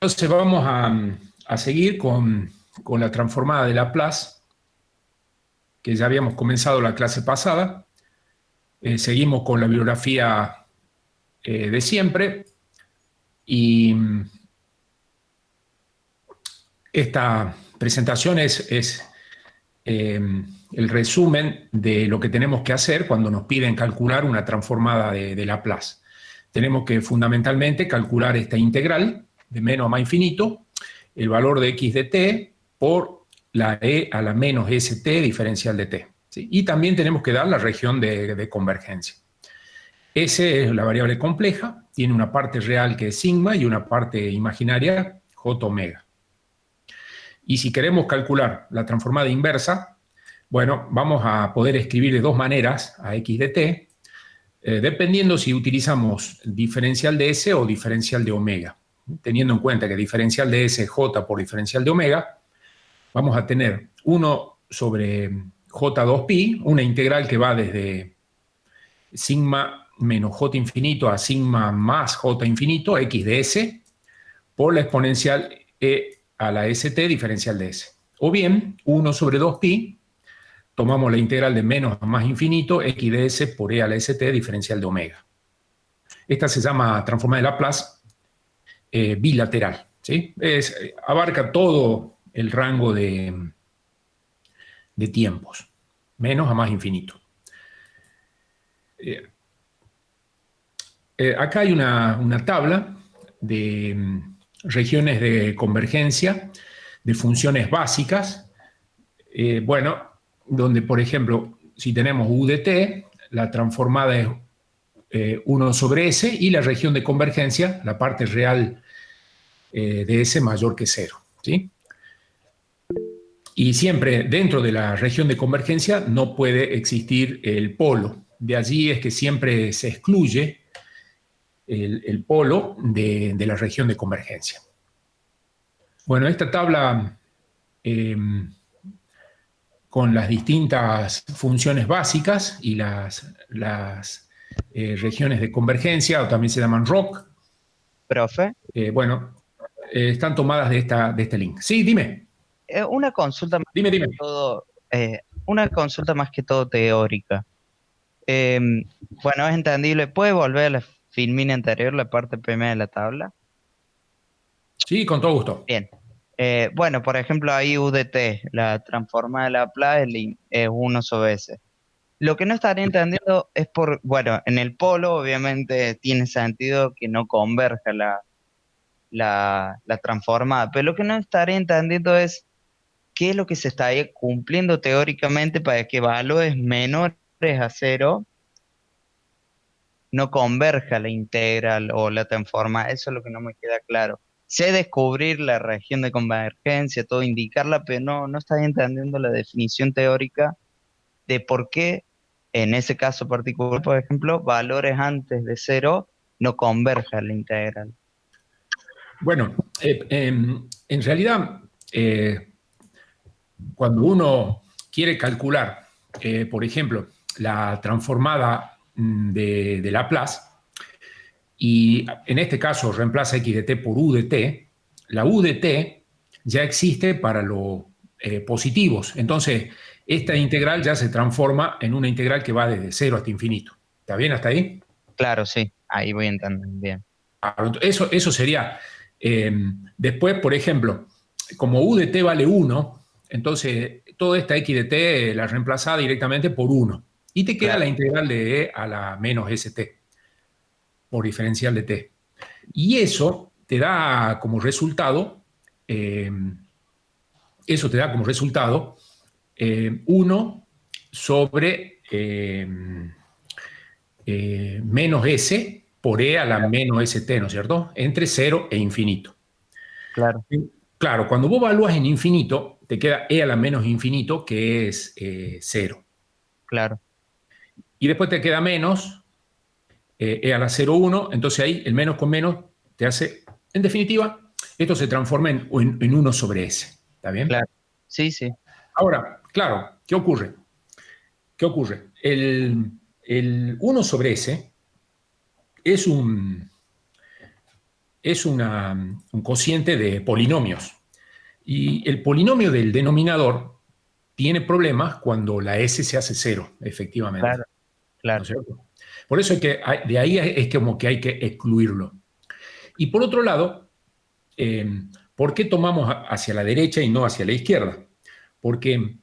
Entonces vamos a seguir con la transformada de Laplace, que ya habíamos comenzado la clase pasada. Seguimos con la bibliografía de siempre y esta presentación es el resumen de lo que tenemos que hacer cuando nos piden calcular una transformada de Laplace. Tenemos que fundamentalmente calcular esta integral de menos a más infinito, el valor de x de t por la e a la menos st diferencial de t. ¿Sí? Y también tenemos que dar la región de convergencia. S es la variable compleja, tiene una parte real que es sigma y una parte imaginaria, j omega. Y si queremos calcular la transformada inversa, bueno, vamos a poder escribir de dos maneras a x de t, dependiendo si utilizamos diferencial de S o diferencial de omega. Teniendo en cuenta que diferencial de S es J por diferencial de omega, vamos a tener 1 sobre J2pi, una integral que va desde sigma menos J infinito a sigma más J infinito, x de S, por la exponencial e a la st diferencial de S. O bien, 1 sobre 2pi, tomamos la integral de menos a más infinito, x de S por e a la st diferencial de omega. Esta se llama transformada de Laplace bilateral. ¿Sí? Abarca todo el rango de tiempos, menos a más infinito. Acá hay una tabla de regiones de convergencia de funciones básicas. Bueno, donde, por ejemplo, si tenemos u de t, la transformada es 1 sobre S y la región de convergencia, la parte real de S mayor que 0. ¿Sí? Y siempre dentro de la región de convergencia no puede existir el polo. De allí es que siempre se excluye el polo de la región de convergencia. Bueno, esta tabla con las distintas funciones básicas y las regiones de convergencia, o también se llaman ROC. Profe, Bueno, están tomadas de este link. Sí, dime. una consulta más Dime. que todo, una consulta más que todo teórica. Bueno, es entendible. ¿Puede volver a la filmina anterior, la parte primera de la tabla? Sí, con todo gusto. Bien. Bueno, por ejemplo, ahí U de t, la transforma de Laplace es 1 sobre S. Lo que no estaría entendiendo es bueno, en el polo obviamente tiene sentido que no converja la transformada, pero lo que no estaría entendiendo es qué es lo que se estaría cumpliendo teóricamente para que valores menores a cero no converja la integral o la transforma. Eso es lo que no me queda claro. Sé descubrir la región de convergencia, todo indicarla, pero no estaría entendiendo la definición teórica de por qué, en ese caso particular, por ejemplo, valores antes de cero no converja la integral. Bueno, en realidad, cuando uno quiere calcular, por ejemplo, la transformada de Laplace, y en este caso reemplaza x de t por u de t, la u de t ya existe para los positivos. Entonces, esta integral ya se transforma en una integral que va desde 0 hasta infinito. ¿Está bien hasta ahí? Claro, sí, ahí voy entendiendo bien. Eso sería. Después, por ejemplo, como u de t vale 1, entonces toda esta x de t la reemplazada directamente por 1. Y te queda Claro. la integral de e a la menos st por diferencial de t. Y eso te da como resultado, eh, 1 sobre menos s por e a la menos st, ¿no es cierto? Entre 0 e infinito. Claro, Claro, cuando vos evalúas en infinito, te queda e a la menos infinito, que es 0. claro. Y después te queda menos e a la 0,1. Entonces ahí el menos con menos te hace, en definitiva, esto se transforma en 1 sobre s. ¿Está bien? Claro. Sí, sí. Ahora, claro, ¿qué ocurre? ¿Qué ocurre? El 1 sobre s es es un cociente de polinomios. Y el polinomio del denominador tiene problemas cuando la S se hace cero, efectivamente. Claro, ¿No claro, es cierto? Por eso de ahí es como que hay que excluirlo. Y por otro lado, eh, ¿por qué tomamos hacia la derecha y no hacia la izquierda? Porque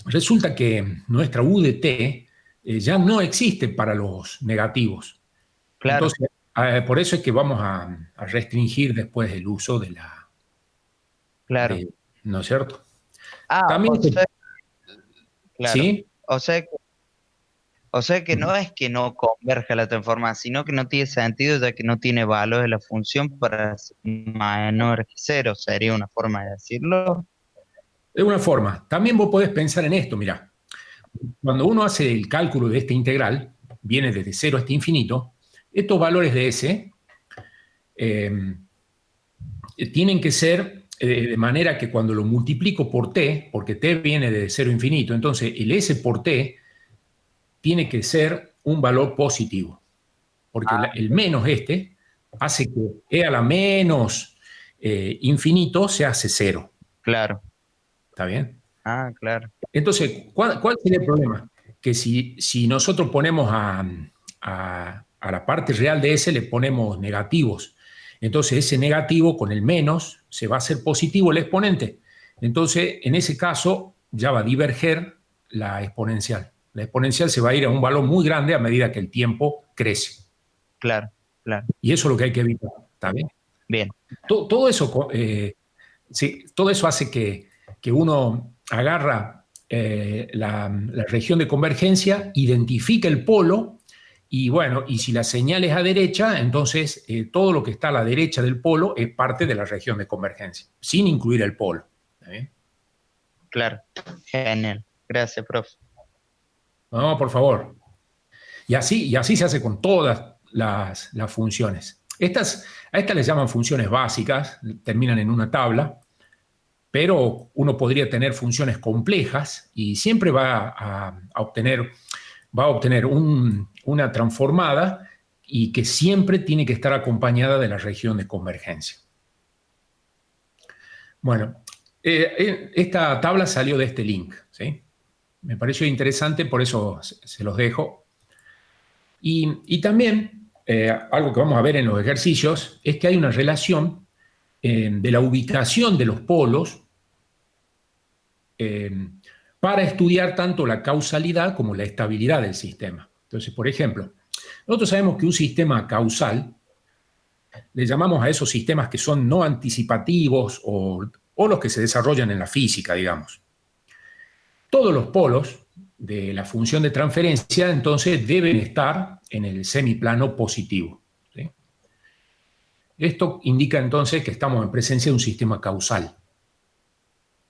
resulta que nuestra U de t ya no existe para los negativos. claro, Entonces, por eso es que vamos a restringir después el uso de la, claro. de, ¿no es cierto? Ah, También, claro. ¿sí? O sea, o sea que no es que no converja la transformada, sino que no tiene sentido ya que no tiene valor de la función para ser menor que cero, sería una forma de decirlo. De una forma. También vos podés pensar en esto, mira, cuando uno hace el cálculo de esta integral, viene desde cero hasta infinito, estos valores de S eh, tienen que ser de manera que cuando lo multiplico por t, porque t viene de cero a infinito, entonces el S por t tiene que ser un valor positivo, porque Ah, el menos este hace que e a la menos infinito se hace cero. claro. ¿Está bien? Ah, claro. Entonces, ¿cuál sería el problema? Que si nosotros ponemos a la parte real de S le ponemos negativos, entonces ese negativo con el menos se va a hacer positivo el exponente. Entonces, en ese caso, ya va a diverger la exponencial. La exponencial se va a ir a un valor muy grande a medida que el tiempo crece. Claro, claro. Y eso es lo que hay que evitar. ¿Está bien? Bien, Todo eso, sí, todo eso hace que uno agarra la región de convergencia, identifica el polo y bueno, y si la señal es a derecha, entonces todo lo que está a la derecha del polo es parte de la región de convergencia, sin incluir el polo. ¿Está bien? claro. Genial. Gracias, profe. No, por favor. Y así se hace con todas las funciones. A estas les llaman funciones básicas, terminan en una tabla, pero uno podría tener funciones complejas y siempre va a obtener una transformada y que siempre tiene que estar acompañada de la región de convergencia. Bueno, esta tabla salió de este link, ¿sí? Me pareció interesante, por eso se los dejo. Y también, algo que vamos a ver en los ejercicios, es que hay una relación de la ubicación de los polos eh, para estudiar tanto la causalidad como la estabilidad del sistema. Entonces, por ejemplo, nosotros sabemos que un sistema causal, le llamamos a esos sistemas que son no anticipativos o los que se desarrollan en la física, digamos. Todos los polos de la función de transferencia, entonces, deben estar en el semiplano positivo. ¿Sí? Esto indica entonces que estamos en presencia de un sistema causal.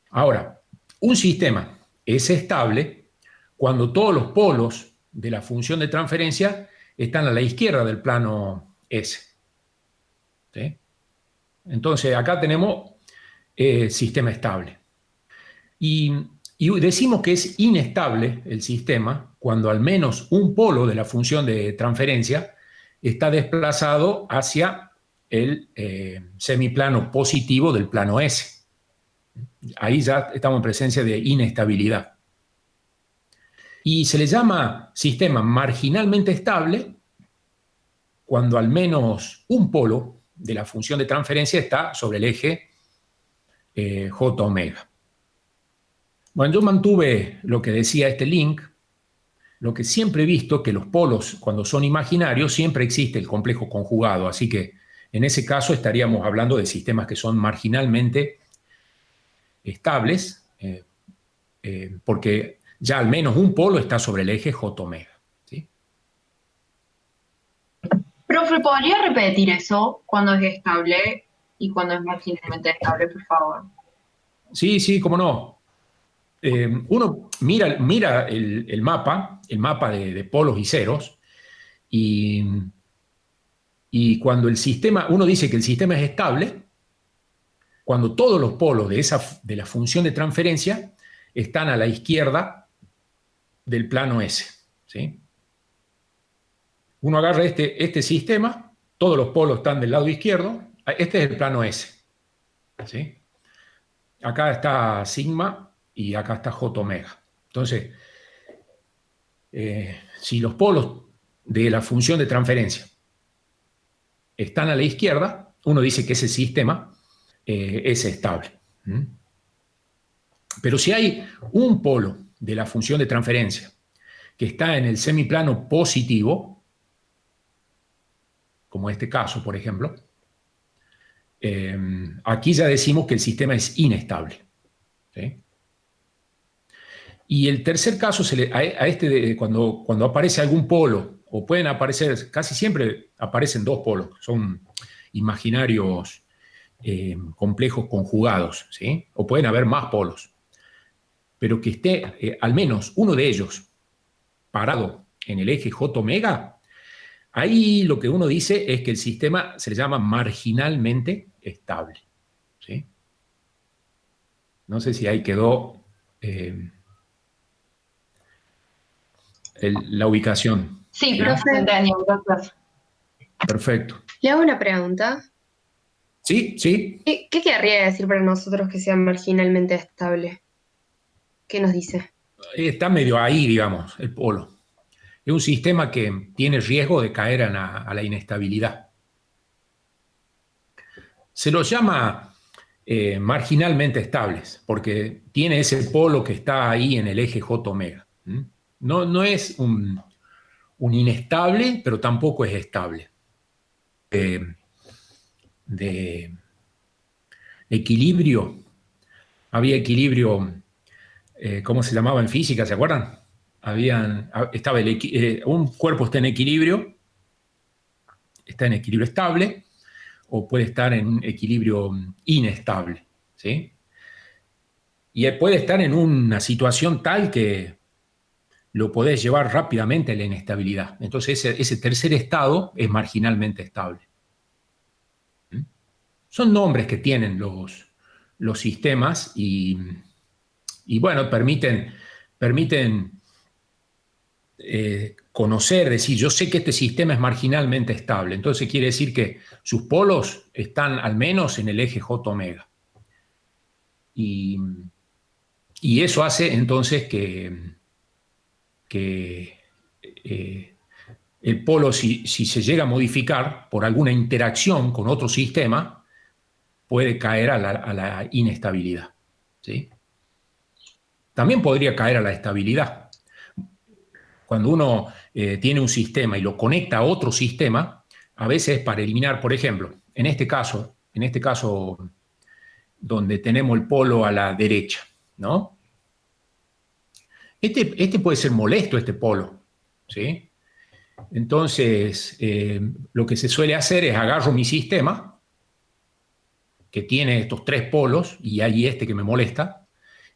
Ahora, un sistema es estable cuando todos los polos de la función de transferencia están a la izquierda del plano S. ¿Sí? Entonces, acá tenemos sistema estable. Y decimos que es inestable el sistema cuando al menos un polo de la función de transferencia está desplazado hacia el semiplano positivo del plano S. Ahí ya estamos en presencia de inestabilidad. Y se le llama sistema marginalmente estable cuando al menos un polo de la función de transferencia está sobre el eje J omega. Bueno, yo mantuve lo que decía este link, lo que siempre he visto que los polos, cuando son imaginarios, siempre existe el complejo conjugado, así que en ese caso estaríamos hablando de sistemas que son marginalmente estables, porque ya al menos un polo está sobre el eje J omega. ¿Sí? Profe, ¿podría repetir eso? Cuando es estable y cuando es marginalmente estable, por favor. Sí, sí, cómo no. Uno mira el mapa de polos y ceros, y, y cuando el sistema, uno dice que el sistema es estable, cuando todos los polos de la función de transferencia están a la izquierda del plano S. ¿Sí? Uno agarra este sistema, todos los polos están del lado izquierdo, Este es el plano S, ¿sí? Acá está sigma y acá está J omega. Entonces, si los polos de la función de transferencia están a la izquierda, uno dice que ese sistema es estable. ¿Mm? Pero si hay un polo de la función de transferencia que está en el semiplano positivo, como este caso, por ejemplo, aquí ya decimos que el sistema es inestable. ¿Sí? Y el tercer caso, a este, cuando aparece algún polo, o pueden aparecer, casi siempre aparecen dos polos, son imaginarios complejos conjugados, ¿sí? O pueden haber más polos, pero que esté al menos uno de ellos parado en el eje J omega, ahí lo que uno dice es que el sistema se le llama marginalmente estable, ¿sí? No sé si ahí quedó la ubicación. Sí, ¿Sí? pero se entendió, gracias. Perfecto. Le hago una pregunta. ¿Sí? ¿Sí? ¿Qué querría decir para nosotros que sea marginalmente estable? ¿Qué nos dice? Está medio ahí, digamos, el polo. Es un sistema que tiene riesgo de caer a la inestabilidad. Se los llama marginalmente estables, porque tiene ese polo que está ahí en el eje J omega. ¿Mm? No es un inestable, pero tampoco es estable. De equilibrio, había equilibrio, ¿cómo se llamaba en física? ¿Se acuerdan? Estaba un cuerpo está en equilibrio estable, o puede estar en un equilibrio inestable, ¿sí? Y puede estar en una situación tal que lo podés llevar rápidamente a la inestabilidad. Entonces ese tercer estado es marginalmente estable. ¿Mm? Son nombres que tienen los sistemas y bueno, permiten conocer, decir, yo sé que este sistema es marginalmente estable, entonces quiere decir que sus polos están al menos en el eje J omega. Y eso hace entonces que el polo, si se llega a modificar por alguna interacción con otro sistema, puede caer a la inestabilidad, ¿sí? También podría caer a la estabilidad. Cuando uno tiene un sistema y lo conecta a otro sistema, a veces para eliminar, por ejemplo, en este caso donde tenemos el polo a la derecha, ¿no? Este puede ser molesto, este polo, ¿sí? Entonces, lo que se suele hacer es agarro mi sistema, que tiene estos tres polos, y hay este que me molesta,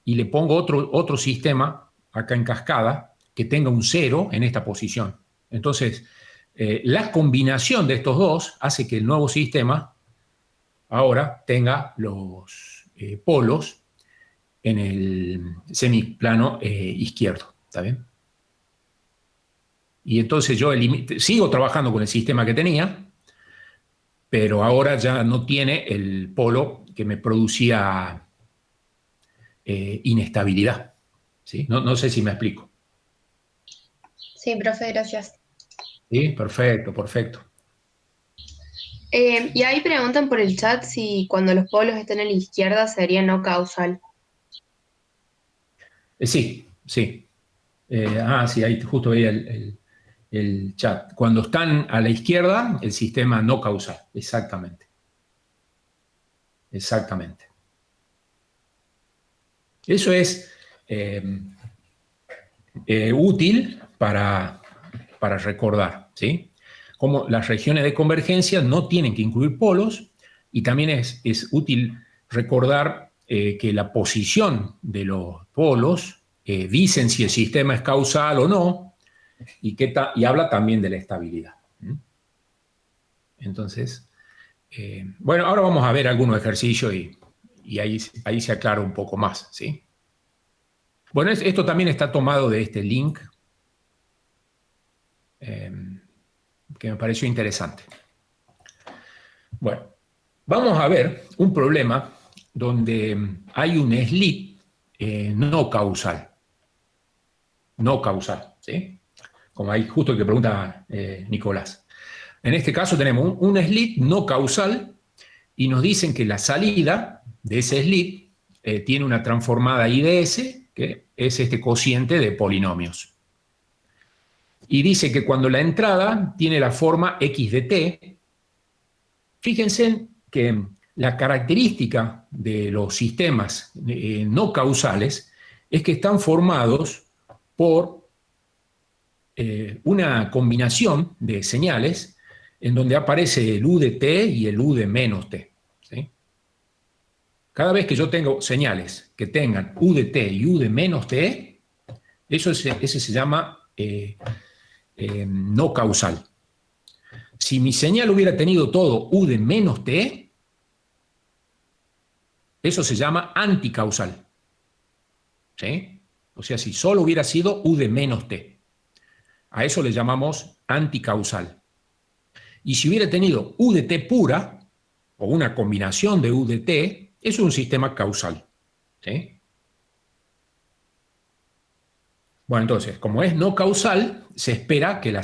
y le pongo otro sistema acá en cascada que tenga un cero en esta posición. Entonces, la combinación de estos dos hace que el nuevo sistema ahora tenga los polos en el semiplano izquierdo. ¿Está bien? Y entonces yo sigo trabajando con el sistema que tenía, pero ahora ya no tiene el polo que me producía inestabilidad. ¿Sí? No sé si me explico. Sí, profe, gracias. Sí, perfecto, perfecto. Y ahí preguntan por el chat si cuando los polos están a la izquierda sería no causal. Sí, sí. Sí, ahí justo veía el chat. Cuando están a la izquierda, el sistema no causal. Exactamente. Exactamente. Eso es útil para recordar, ¿sí? Como las regiones de convergencia no tienen que incluir polos y también es útil recordar que la posición de los polos dicen si el sistema es causal o no y habla también de la estabilidad. Entonces, bueno, ahora vamos a ver algunos ejercicios y ahí se aclara un poco más, ¿sí? Bueno, esto también está tomado de este link que me pareció interesante. Bueno, Vamos a ver un problema donde hay un slit no causal. No causal, ¿sí? Como ahí justo el que pregunta Nicolás. En este caso tenemos un slit no causal y nos dicen que la salida de ese slit tiene una transformada IDS, que es este cociente de polinomios. Y dice que cuando la entrada tiene la forma x de t, fíjense que la característica de los sistemas no causales es que están formados por una combinación de señales en donde aparece el u de t y el u de menos t. ¿Sí? Cada vez que yo tengo señales que tengan u de t y u de menos t, ese se llama no causal. Si mi señal hubiera tenido todo u de menos t, eso se llama anticausal. ¿Sí? O sea, si solo hubiera sido u de menos t. A eso le llamamos anticausal. Y si hubiera tenido u de t pura, o una combinación de u de t, es un sistema causal. ¿Sí? Bueno, entonces, como es no causal, se espera que la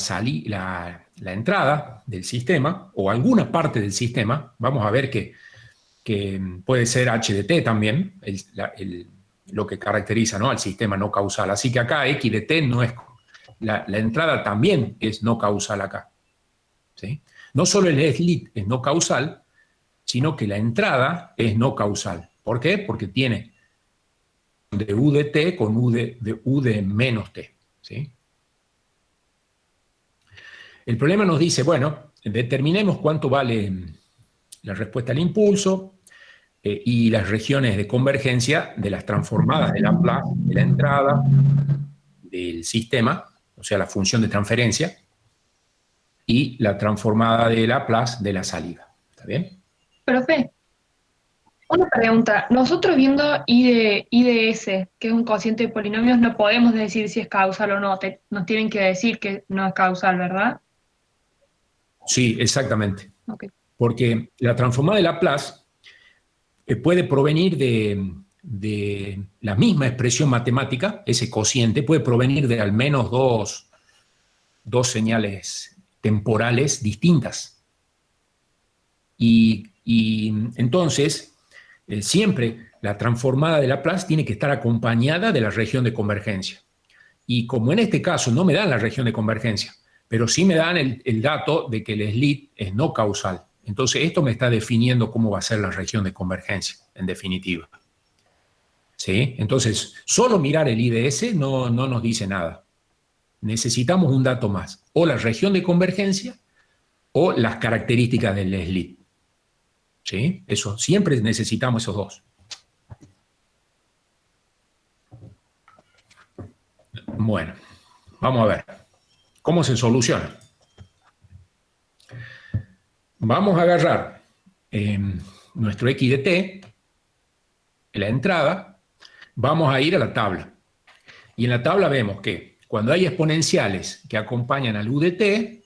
entrada del sistema, o alguna parte del sistema, vamos a ver que puede ser h de t también, lo que caracteriza, ¿no?, al sistema no causal. Así que acá x de t no es, la entrada también es no causal acá. ¿Sí? No solo el slit es no causal, sino que la entrada es no causal. ¿Por qué? Porque tiene de u de t con u de menos t. ¿Sí? El problema nos dice, bueno, determinemos cuánto vale la respuesta al impulso y las regiones de convergencia de las transformadas de Laplace de la entrada del sistema, o sea, la función de transferencia, y la transformada de Laplace de la salida. ¿Está bien? Profe, una pregunta. Nosotros viendo IDS, que es un cociente de polinomios, no podemos decir si es causal o no. Nos tienen que decir que no es causal, ¿verdad? Sí, exactamente. Ok. Porque la transformada de Laplace puede provenir de la misma expresión matemática, ese cociente puede provenir de al menos dos señales temporales distintas. Y entonces, siempre la transformada de Laplace tiene que estar acompañada de la región de convergencia. Y como en este caso no me dan la región de convergencia, pero sí me dan el dato de que el slit es no causal. Entonces, esto me está definiendo cómo va a ser la región de convergencia, en definitiva. ¿Sí? Entonces, solo mirar el IDS no nos dice nada. Necesitamos un dato más, o la región de convergencia o las características del slit. ¿Sí? Eso, siempre necesitamos esos dos. Bueno, vamos a ver. ¿Cómo se soluciona? Vamos a agarrar nuestro x de t, la entrada, vamos a ir a la tabla. Y en la tabla vemos que cuando hay exponenciales que acompañan al u de t,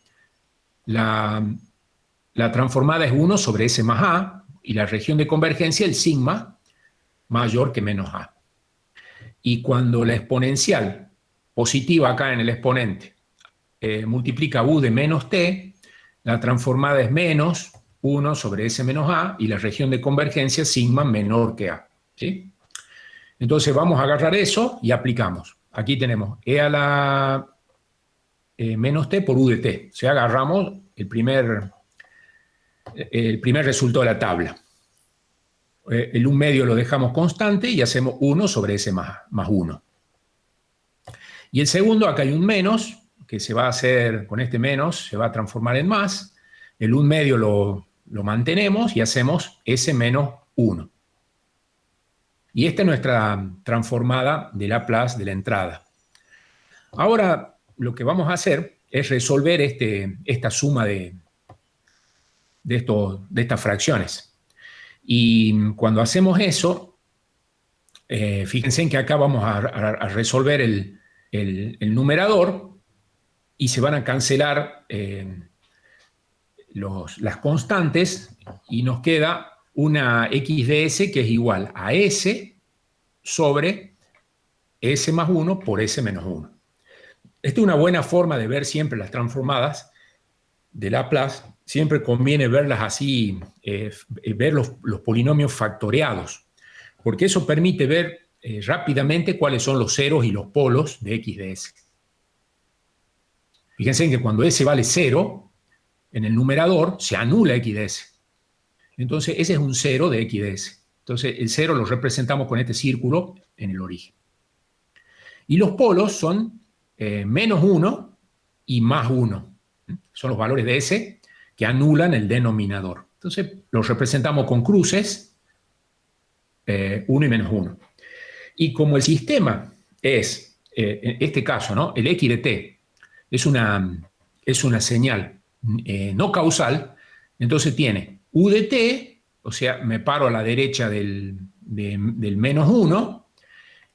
la transformada es 1 sobre s más a, y la región de convergencia, el sigma, mayor que menos a. Y cuando la exponencial positiva acá en el exponente multiplica u de menos t, la transformada es menos 1 sobre s menos a, y la región de convergencia sigma menor que a. ¿Sí? Entonces vamos a agarrar eso y aplicamos. Aquí tenemos e a la menos t por u de t. O sea, agarramos el primer resultado de la tabla. El 1 medio lo dejamos constante y hacemos 1 sobre s más 1. Y el segundo, acá hay un menos, que se va a hacer, con este menos, se va a transformar en más. El 1 medio lo mantenemos y hacemos s menos 1. Y esta es nuestra transformada de Laplace de la entrada. Ahora, lo que vamos a hacer es resolver esta suma de estas fracciones. Y cuando hacemos eso, fíjense en que acá vamos a resolver el numerador y se van a cancelar las constantes y nos queda una x de S que es igual a S sobre S más 1 por S menos 1. Esta es una buena forma de ver siempre las transformadas de Laplace. Siempre conviene verlas así, ver los polinomios factoreados, porque eso permite ver rápidamente cuáles son los ceros y los polos de x de S. Fíjense que cuando S vale 0, en el numerador se anula x de S. Entonces, ese es un 0 de x de S. Entonces, el 0 lo representamos con este círculo en el origen. Y los polos son menos 1 y más 1. Son los valores de S que anulan el denominador. Entonces, los representamos con cruces, 1 y menos 1. Y como el sistema es, en este caso, ¿no?, el x de t es una señal no causal, entonces tiene u de t, o sea, me paro a la derecha del menos 1,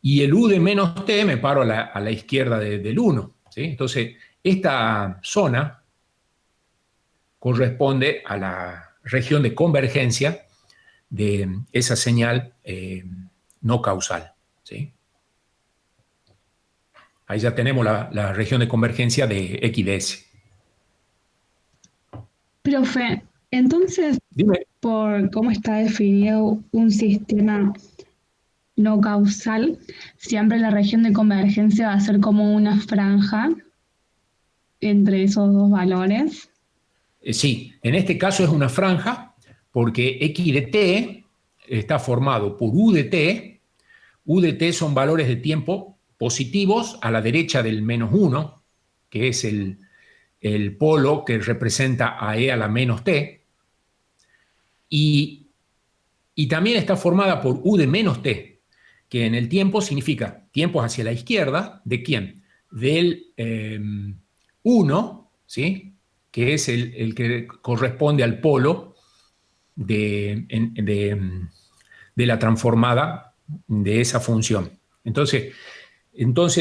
y el u de menos t me paro a la izquierda del 1. ¿Sí? Entonces, esta zona corresponde a la región de convergencia de esa señal no causal. ¿Sí? Ahí ya tenemos la región de convergencia de x de S. Profe, entonces, Dime. por cómo está definido un sistema no causal, siempre la región de convergencia va a ser como una franja entre esos dos valores. Sí, en este caso es una franja porque x de t está formado por u de t. U de t son valores de tiempo positivos a la derecha del menos 1, que es el polo que representa a e a la menos t. Y también está formada por u de menos t, que en el tiempo significa tiempos hacia la izquierda. ¿De quién? Del 1, ¿sí?, que es el que corresponde al polo de la transformada de esa función. Entonces,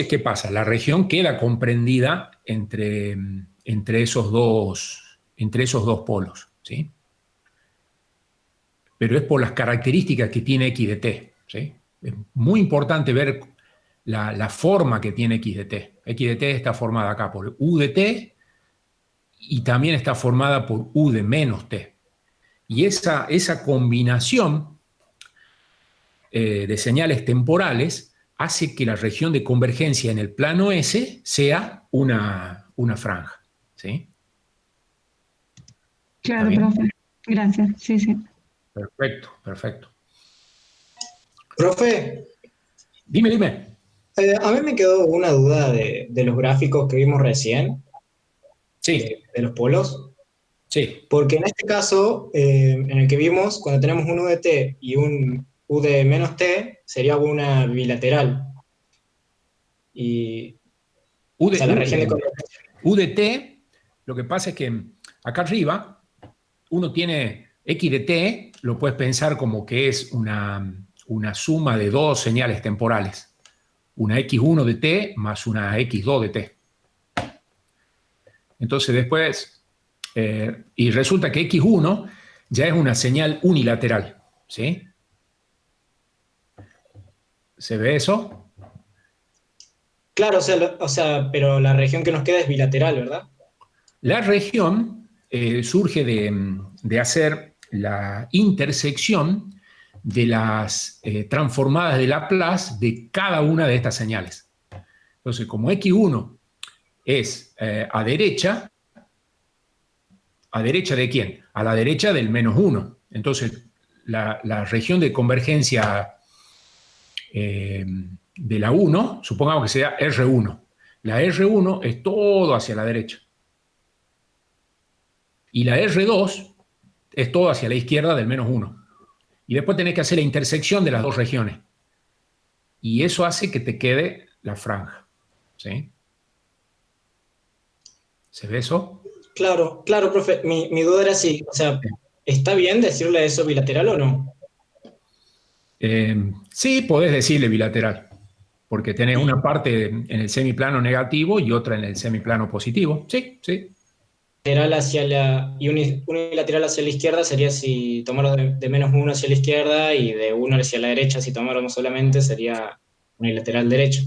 ¿qué pasa? La región queda comprendida entre esos dos polos, ¿sí? Pero es por las características que tiene x de t, ¿sí? Es muy importante ver la forma que tiene x de t. X de t está formada acá por u de t y también está formada por u de menos t. Y esa combinación de señales temporales hace que la región de convergencia en el plano S sea una franja. ¿Sí? Claro, profe. Gracias. Sí, sí. Perfecto, perfecto. Profe, Dime. a mí me quedó una duda de los gráficos que vimos recién, Sí, de los polos, sí. porque en este caso, en el que vimos, cuando tenemos un u de t y un u de menos t, sería una bilateral. Y, U de, o sea, la región de convergencia. U de t, lo que pasa es que acá arriba uno tiene x de t, lo puedes pensar como que es una suma de dos señales temporales. Una x1 de t más una x2 de t. Entonces después, y resulta que x1 ya es una señal unilateral, ¿sí? ¿Se ve eso? Claro, o sea, pero la región que nos queda es bilateral, ¿verdad? La región surge de hacer la intersección de las transformadas de Laplace de cada una de estas señales. Entonces, como x1 es a derecha ¿de quién? A la derecha del menos 1. Entonces, la región de convergencia de la 1, supongamos que sea R1. La R1 es todo hacia la derecha. Y la R2 es todo hacia la izquierda del menos 1. Y después tenés que hacer la intersección de las dos regiones. Y eso hace que te quede la franja. ¿Sí? ¿Se ve eso? Claro, profe. Mi duda era si, o sea, ¿está bien decirle eso bilateral o no? Sí, podés decirle bilateral, porque tenés una parte en el semiplano negativo y otra en el semiplano positivo. Sí, sí. unilateral hacia la izquierda sería si tomáramos de -1 hacia la izquierda, y de 1 hacia la derecha si tomáramos solamente sería unilateral derecho.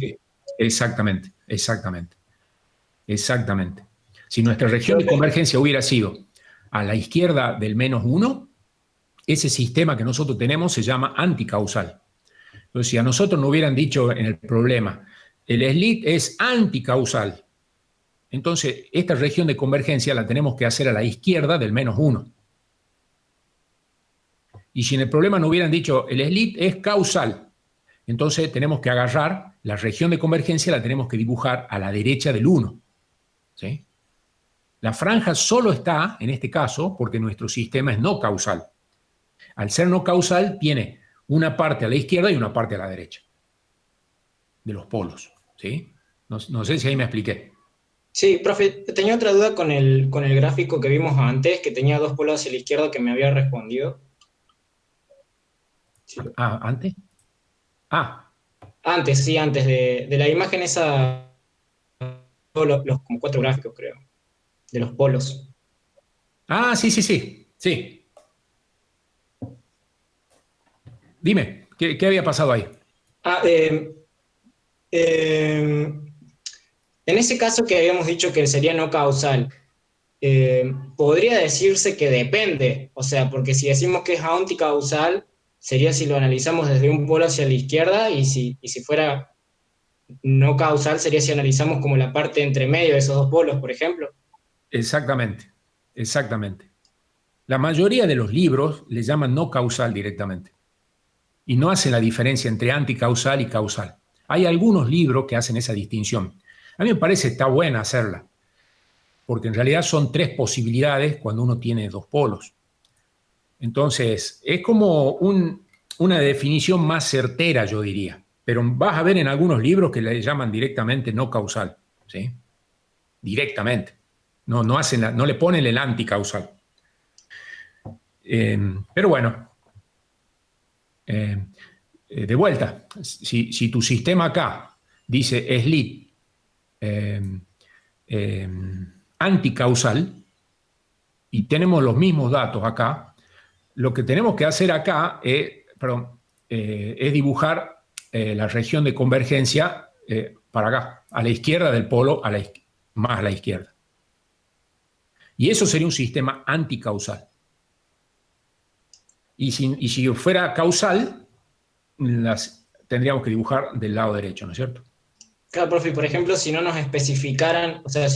Exactamente, exactamente, exactamente. Si nuestra región de convergencia hubiera sido a la izquierda del -1, ese sistema que nosotros tenemos se llama anticausal. Entonces, si a nosotros nos hubieran dicho en el problema, el slit es anticausal, entonces esta región de convergencia la tenemos que hacer a la izquierda del -1. Y si en el problema nos hubieran dicho, el slit es causal, entonces tenemos que agarrar la región de convergencia, la tenemos que dibujar a la derecha del 1. ¿Sí? La franja solo está, en este caso, porque nuestro sistema es no causal. Al ser no causal, tiene una parte a la izquierda y una parte a la derecha de los polos. ¿Sí? No sé si ahí me expliqué. Sí, profe, tenía otra duda con el gráfico que vimos antes, que tenía 2 polos hacia la izquierda, que me había respondido. Sí. Ah, ¿antes? Ah, Antes, sí, antes de la imagen esa, los como 4 gráficos, creo, de los polos. sí. Dime, ¿qué había pasado ahí? En ese caso que habíamos dicho que sería no causal, podría decirse que depende, o sea, porque si decimos que es anticausal, sería si lo analizamos desde un polo hacia la izquierda, y si fuera no causal, sería si analizamos como la parte entre medio de esos 2 polos, por ejemplo. Exactamente, exactamente. La mayoría de los libros le llaman no causal directamente y no hacen la diferencia entre anticausal y causal. Hay algunos libros que hacen esa distinción. A mí me parece que está buena hacerla, porque en realidad son 3 posibilidades cuando uno tiene 2 polos. Entonces, es como una definición más certera, yo diría. Pero vas a ver en algunos libros que le llaman directamente no causal, ¿sí? Directamente. No le ponen el anticausal. Pero bueno, de vuelta, si tu sistema acá dice slit anticausal y tenemos los mismos datos acá, lo que tenemos que hacer acá es dibujar la región de convergencia para acá, a la izquierda del polo, más a la izquierda. Y eso sería un sistema anticausal. Y si fuera causal, tendríamos que dibujar del lado derecho, ¿no es cierto? Claro, profe, por ejemplo, si no nos especificaran, o sea,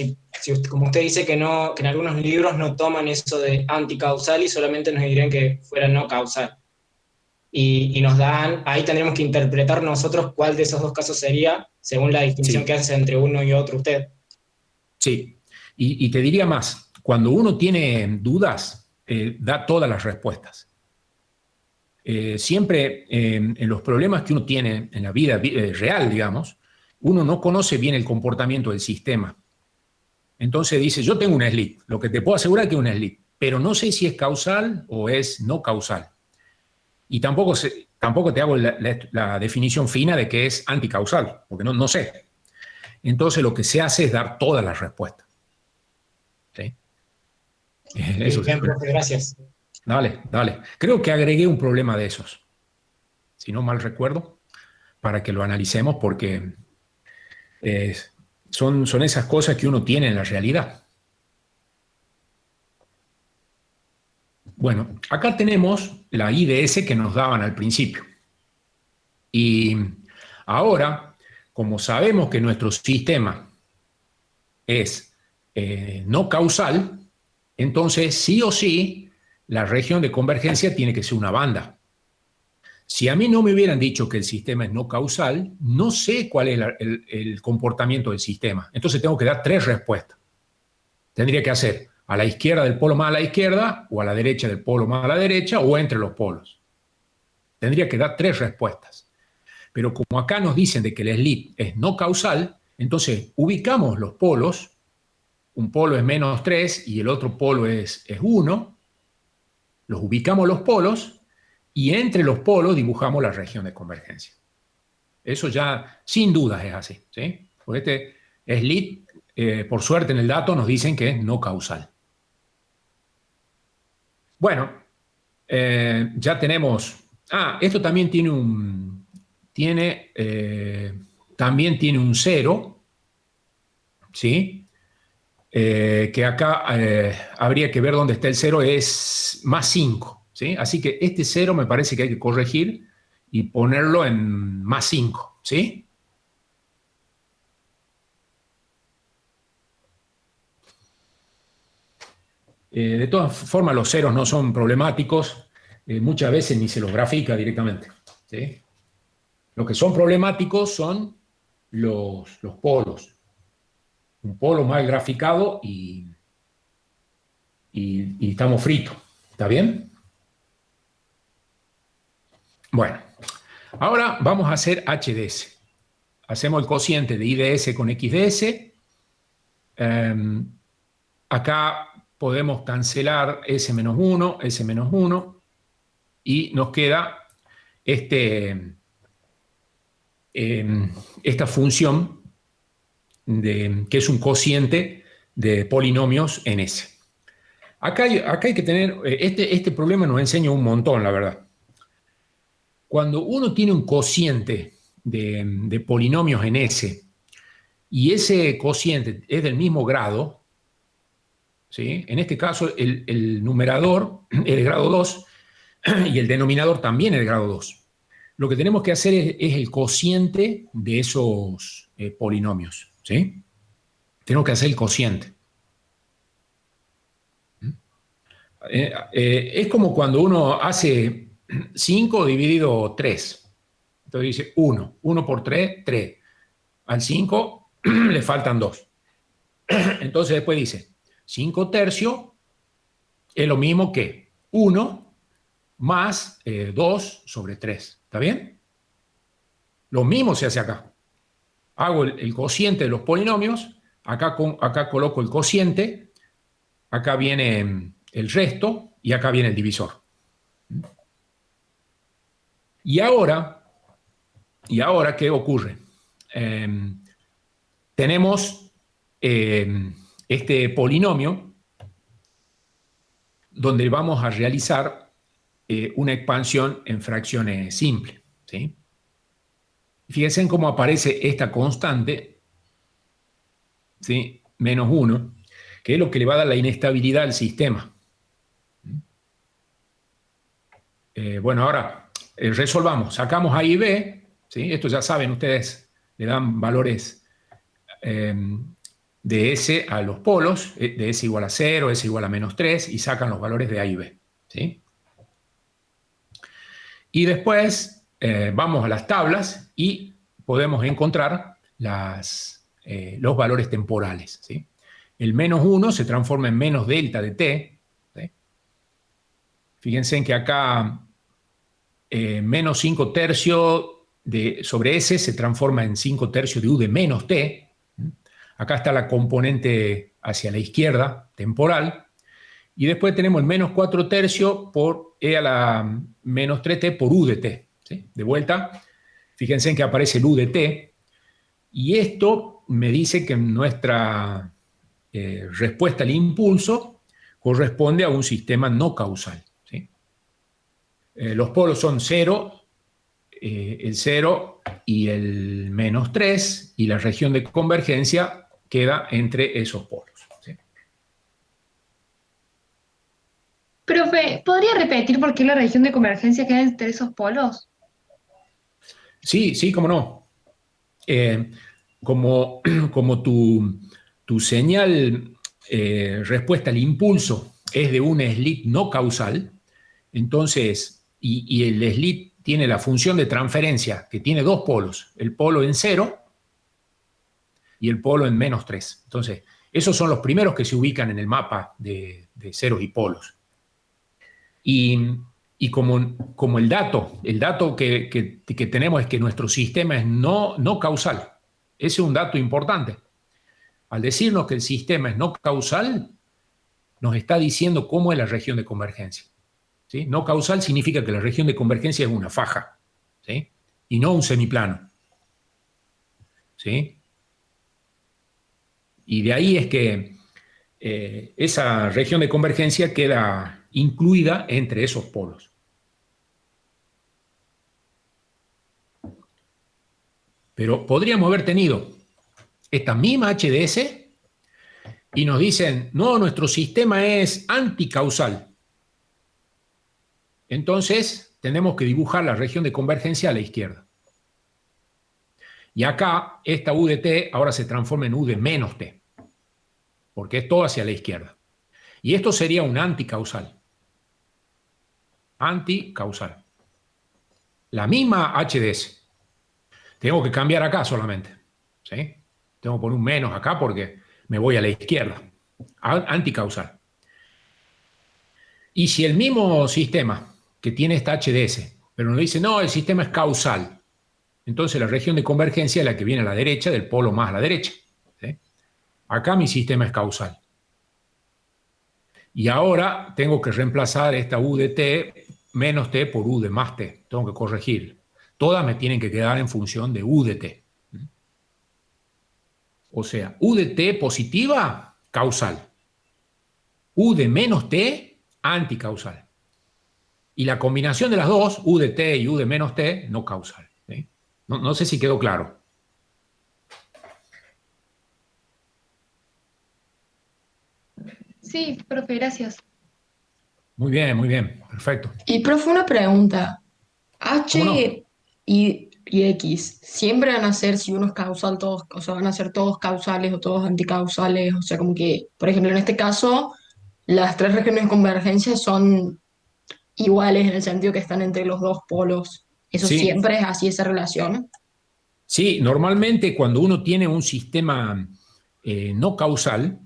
como usted dice que en algunos libros no toman eso de anticausal y solamente nos dirían que fuera no causal. Y nos dan, ahí tendríamos que interpretar nosotros cuál de esos 2 casos sería, según la distinción que hace entre uno y otro usted. Sí, y te diría más, cuando uno tiene dudas, da todas las respuestas. Siempre en los problemas que uno tiene en la vida real, digamos, uno no conoce bien el comportamiento del sistema. Entonces dice, yo tengo un slit, lo que te puedo asegurar es que es un slit, pero no sé si es causal o es no causal. Y tampoco te hago la definición fina de que es anticausal, porque no sé. Entonces lo que se hace es dar todas las respuestas. ¿Sí? Eso Bien, profe, gracias. Dale. Creo que agregué un problema de esos, si no mal recuerdo, para que lo analicemos, porque son esas cosas que uno tiene en la realidad. Bueno, acá tenemos la IDS que nos daban al principio. Y ahora, como sabemos que nuestro sistema es no causal, entonces sí o sí la región de convergencia tiene que ser una banda. Si a mí no me hubieran dicho que el sistema es no causal, no sé cuál es el comportamiento del sistema. Entonces tengo que dar 3 respuestas. Tendría que hacer a la izquierda del polo más a la izquierda, o a la derecha del polo más a la derecha, o entre los polos. Tendría que dar 3 respuestas. Pero como acá nos dicen de que el slit es no causal, entonces ubicamos los polos. Un polo es -3 y el otro polo es 1. Los ubicamos los polos y entre los polos dibujamos la región de convergencia. Eso ya sin dudas es así, ¿sí? Porque este slit, por suerte en el dato nos dicen que es no causal. Bueno, ya tenemos... esto también tiene también tiene un cero, ¿sí? Que acá habría que ver dónde está el cero, es más 5, ¿sí? Así que este cero me parece que hay que corregir y ponerlo en más 5, ¿sí? De todas formas, los ceros no son problemáticos, muchas veces ni se los grafica directamente, ¿sí? Lo que son problemáticos son los polos. Un polo mal graficado y estamos fritos. ¿Está bien? Bueno, ahora vamos a hacer HDS. Hacemos el cociente de IDS con XDS. Acá podemos cancelar S-1, S-1, y nos queda esta función que es un cociente de polinomios en S. Acá hay que tener, este problema nos enseña un montón, la verdad. Cuando uno tiene un cociente de polinomios en S y ese cociente es del mismo grado, ¿sí? En este caso el numerador es de grado 2 y el denominador también es de grado 2. Lo que tenemos que hacer es el cociente de esos polinomios, ¿sí? Tenemos que hacer el cociente. Es como cuando uno hace 5 dividido 3. Entonces dice 1. 1 por 3, 3. Al 5 le faltan 2. Entonces después dice 5 tercios es lo mismo que 1 más 2 sobre 3. ¿Está bien? Lo mismo se hace acá. Hago el cociente de los polinomios. Acá coloco el cociente. Acá viene el resto y acá viene el divisor. Y ahora ¿qué ocurre? Tenemos este polinomio donde vamos a realizar una expansión en fracciones simples, ¿sí? Fíjense en cómo aparece esta constante, ¿sí? Menos 1, que es lo que le va a dar la inestabilidad al sistema. Bueno, ahora resolvamos. Sacamos A y B, ¿sí? Esto ya saben ustedes, le dan valores de S a los polos, de S igual a 0, S igual a menos 3, y sacan los valores de A y B, ¿sí? Y después vamos a las tablas y podemos encontrar los valores temporales, ¿sí? El menos 1 se transforma en menos delta de t, ¿sí? Fíjense en que acá menos 5 tercios sobre S se transforma en 5 tercios de U de menos t. Acá está la componente hacia la izquierda, temporal. Y después tenemos el menos 4 tercios por E a la menos 3t por U de t, ¿sí? De vuelta, fíjense en que aparece el U de t. Y esto me dice que nuestra respuesta al impulso corresponde a un sistema no causal, ¿sí? Los polos son 0, el 0 y el menos 3, y la región de convergencia queda entre esos polos, ¿sí? Profe, ¿podría repetir por qué la región de convergencia queda entre esos polos? Sí, sí, cómo no. Como tu señal respuesta al impulso es de un slit no causal, entonces, y el slit tiene la función de transferencia que tiene dos polos, el polo en 0 y el polo en menos 3. Entonces, esos son los primeros que se ubican en el mapa de ceros y polos. Y como el dato que tenemos es que nuestro sistema es no causal. Ese es un dato importante. Al decirnos que el sistema es no causal, nos está diciendo cómo es la región de convergencia, ¿sí? No causal significa que la región de convergencia es una faja, ¿sí? Y no un semiplano, ¿sí? Y de ahí es que esa región de convergencia queda incluida entre esos polos. Pero podríamos haber tenido esta misma HDS y nos dicen, no, nuestro sistema es anticausal. Entonces, tenemos que dibujar la región de convergencia a la izquierda. Y acá, esta U de T ahora se transforma en U de menos T, porque es todo hacia la izquierda. Y esto sería un anticausal. Anticausal. La misma HDS. Tengo que cambiar acá solamente. ¿Sí? Tengo que poner un menos acá porque me voy a la izquierda. Anticausal. Y si el mismo sistema que tiene esta HDS, pero nos dice, no, el sistema es causal, entonces la región de convergencia es la que viene a la derecha, del polo más a la derecha. ¿Sí? Acá mi sistema es causal. Y ahora tengo que reemplazar esta U de T menos T por U de más T. Tengo que corregir. Todas me tienen que quedar en función de U de T. O sea, U de T positiva, causal. U de menos T, anticausal. Y la combinación de las dos, U de T y U de menos T, no causal. ¿Sí? No sé si quedó claro. Sí, profe, gracias. Muy bien, perfecto. Y profe, una pregunta. ¿Cómo no? H y X, ¿siempre van a ser, si uno es causal, todos, o sea, van a ser todos causales o todos anticausales? O sea, como que, por ejemplo, en este caso, las tres regiones de convergencia son iguales en el sentido que están entre los dos polos. ¿Eso Sí, siempre es así, esa relación? sí, normalmente cuando uno tiene un sistema no causal,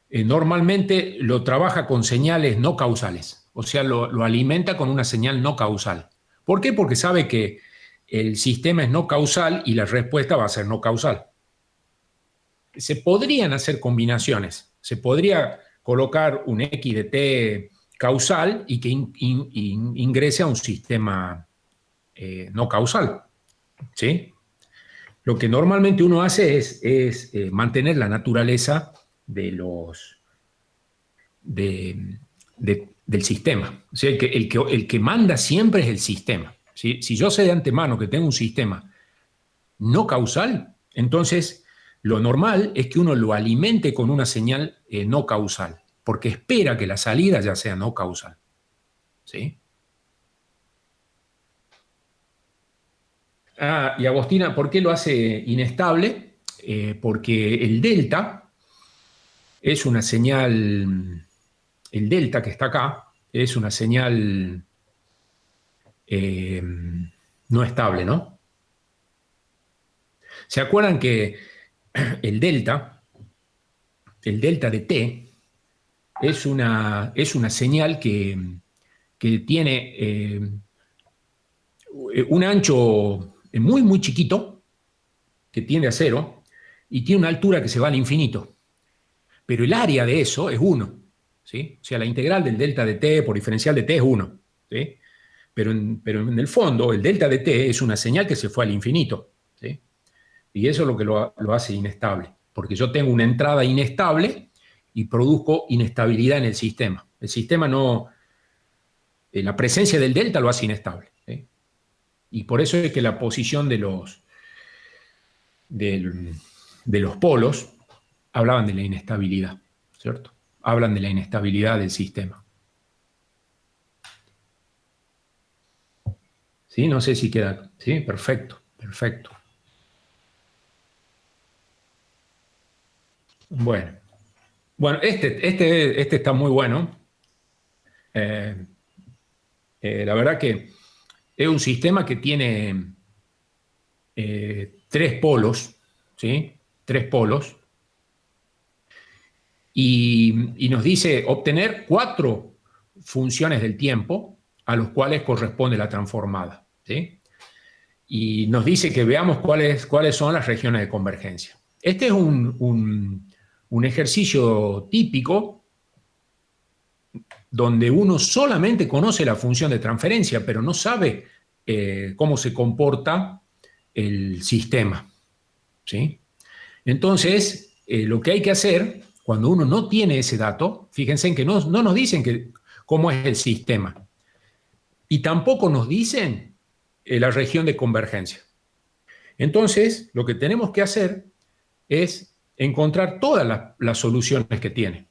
normalmente lo trabaja con señales no causales, o sea, lo alimenta con una señal no causal. ¿Por qué? Porque sabe que el sistema es no causal y la respuesta va a ser no causal. Se podrían hacer combinaciones, se podría colocar un X de T causal y que ingrese a un sistema no causal, ¿sí? Lo que normalmente uno hace es mantener la naturaleza de del sistema. O sea, el que manda siempre es el sistema. ¿Sí? Si yo sé de antemano que tengo un sistema no causal, entonces lo normal es que uno lo alimente con una señal no causal, porque espera que la salida ya sea no causal. ¿Sí? Y Agostina, ¿por qué lo hace inestable? Porque el delta es una señal, el delta que está acá es una señal no estable, ¿no? ¿Se acuerdan que el delta de T, es una señal que tiene un ancho muy, muy chiquito, que tiende a 0, y tiene una altura que se va al infinito. Pero el área de eso es 1. ¿Sí? O sea, la integral del delta de T por diferencial de T es 1. ¿Sí? Pero en el fondo, el delta de T es una señal que se fue al infinito. ¿Sí? Y eso es lo que lo hace inestable. Porque yo tengo una entrada inestable y produzco inestabilidad en el sistema. El sistema no... la presencia del delta lo hace inestable. ¿Sí? Y por eso es que la posición de los polos hablaban de la inestabilidad, ¿cierto? Hablan de la inestabilidad del sistema. ¿Sí? No sé si queda... ¿Sí? Perfecto, perfecto. Bueno, este está muy bueno. La verdad que es un sistema que tiene 3 polos, ¿sí? 3 polos. Y nos dice obtener 4 funciones del tiempo a los cuales corresponde la transformada, ¿sí? Y nos dice que veamos cuáles son las regiones de convergencia. Este es un ejercicio típico donde uno solamente conoce la función de transferencia, pero no sabe cómo se comporta el sistema, ¿sí? Entonces, lo que hay que hacer cuando uno no tiene ese dato, fíjense en que no nos dicen cómo es el sistema. Y tampoco nos dicen la región de convergencia. Entonces, lo que tenemos que hacer es encontrar todas las soluciones que tiene.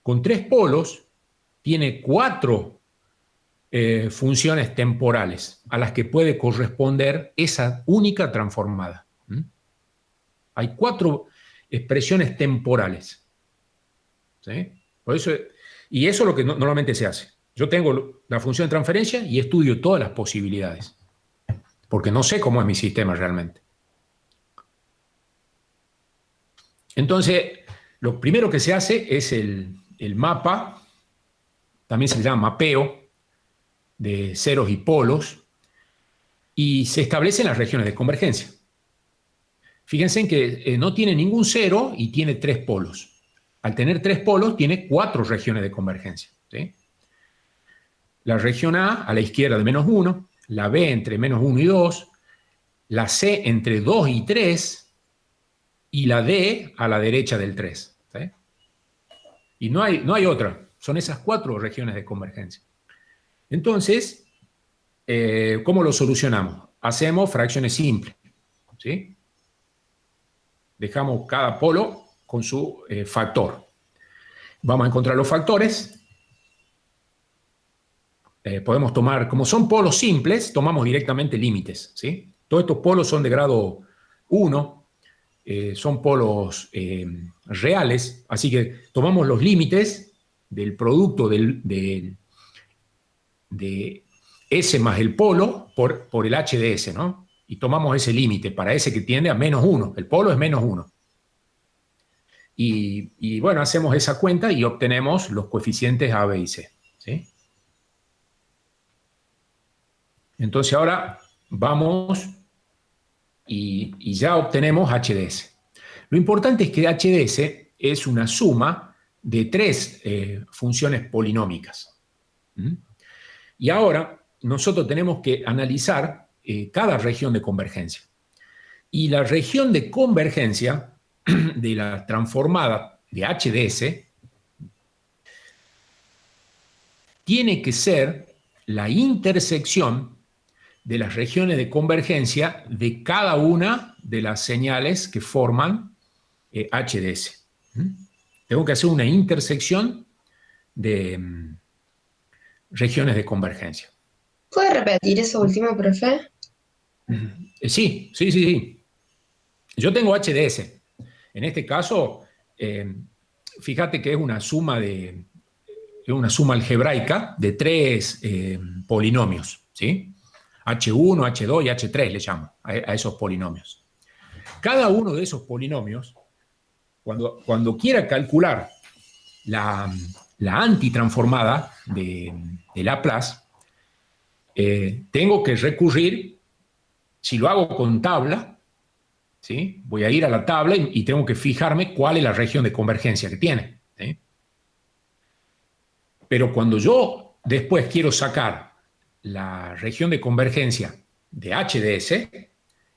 Con 3 polos, tiene 4 funciones temporales a las que puede corresponder esa única transformada. Hay 4 expresiones temporales. ¿Sí? Por eso, y eso es lo que normalmente se hace. Yo tengo la función de transferencia y estudio todas las posibilidades, porque no sé cómo es mi sistema realmente. Entonces, lo primero que se hace es el mapa, también se le llama mapeo, de ceros y polos, y se establecen las regiones de convergencia. Fíjense en que no tiene ningún cero y tiene 3 polos. Al tener 3 polos, tiene 4 regiones de convergencia. ¿Sí? La región A la izquierda de -1, la B entre -1 y 2, la C entre 2 y 3, y la D a la derecha del 3. ¿Sí? Y no hay otra. Son esas 4 regiones de convergencia. Entonces, ¿cómo lo solucionamos? Hacemos fracciones simples. ¿Sí? Dejamos cada polo con su factor. Vamos a encontrar los factores. Podemos tomar, como son polos simples, tomamos directamente límites. ¿Sí? Todos estos polos son de grado 1, son polos reales, así que tomamos los límites del producto de S más el polo por el H de S, ¿no? Y tomamos ese límite para S que tiende a -1. El polo es -1. Y bueno, hacemos esa cuenta y obtenemos los coeficientes A, B y C. ¿Sí? Entonces ahora vamos y ya obtenemos H de S. Lo importante es que H de S es una suma de 3 funciones polinómicas. Y ahora nosotros tenemos que analizar cada región de convergencia. Y la región de convergencia de la transformada de H de S tiene que ser la intersección de las regiones de convergencia de cada una de las señales que forman H de S. Tengo que hacer una intersección de regiones de convergencia. ¿Puede repetir eso último, profe? Sí. Yo tengo H de S. En este caso, fíjate que es una suma algebraica de 3 polinomios, ¿sí? H1, H2 y H3 le llamo a esos polinomios. Cada uno de esos polinomios, cuando quiera calcular la antitransformada de Laplace, tengo que recurrir, si lo hago con tabla, ¿sí? Voy a ir a la tabla y tengo que fijarme cuál es la región de convergencia que tiene. ¿Sí? Pero cuando yo después quiero sacar la región de convergencia de H de S,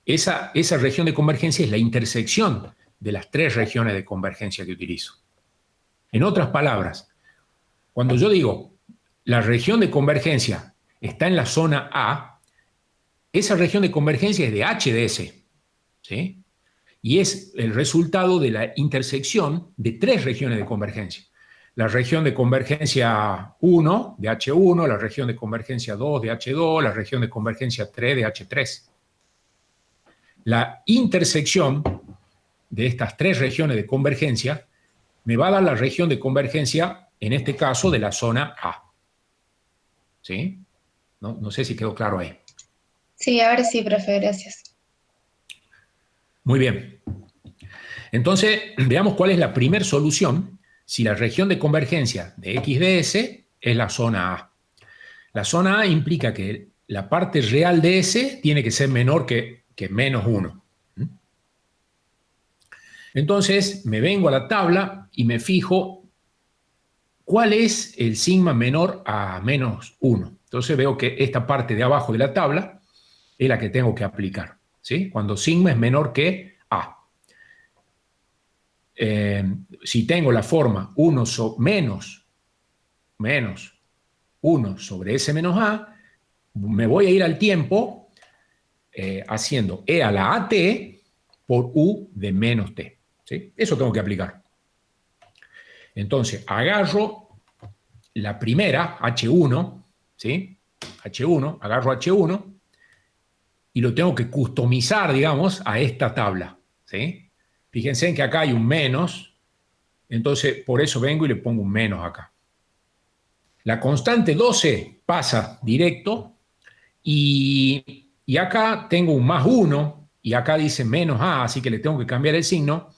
esa región de convergencia es la intersección de las 3 regiones de convergencia que utilizo. En otras palabras, cuando yo digo la región de convergencia está en la zona A, esa región de convergencia es de H de S, ¿sí? Y es el resultado de la intersección de 3 regiones de convergencia. La región de convergencia 1 de H1, la región de convergencia 2 de H2, la región de convergencia 3 de H3. La intersección de estas 3 regiones de convergencia me va a dar la región de convergencia, en este caso, de la zona A. ¿Sí? No sé si quedó claro ahí. Sí, ahora sí, profe, gracias. Muy bien. Entonces, veamos cuál es la primera solución si la región de convergencia de X de S es la zona A. La zona A implica que la parte real de S tiene que ser menor que -1. Entonces, me vengo a la tabla y me fijo cuál es el sigma menor a -1. Entonces veo que esta parte de abajo de la tabla es la que tengo que aplicar, ¿sí? Cuando sigma es menor que A. Si tengo la forma 1 menos 1 sobre S menos A, me voy a ir al tiempo haciendo E a la AT por U de menos T. ¿Sí? Eso tengo que aplicar. Entonces, agarro la primera, H1, ¿sí? H1, agarro H1 y lo tengo que customizar, digamos, a esta tabla, ¿sí? Fíjense en que acá hay un menos, entonces por eso vengo y le pongo un menos acá. La constante 12 pasa directo y acá tengo un más 1 y acá dice menos A, así que le tengo que cambiar el signo,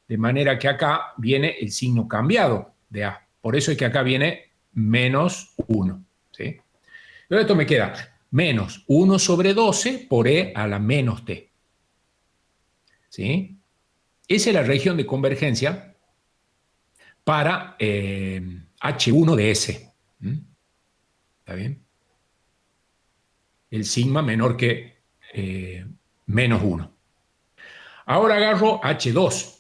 de manera que acá viene el signo cambiado de A. Por eso es que acá viene menos 1, ¿sí? Pero esto me queda menos 1 sobre 12 por E a la menos T. ¿Sí? Esa es la región de convergencia para H1 de S. ¿Mm? ¿Está bien? El sigma menor que menos 1. Ahora agarro H2.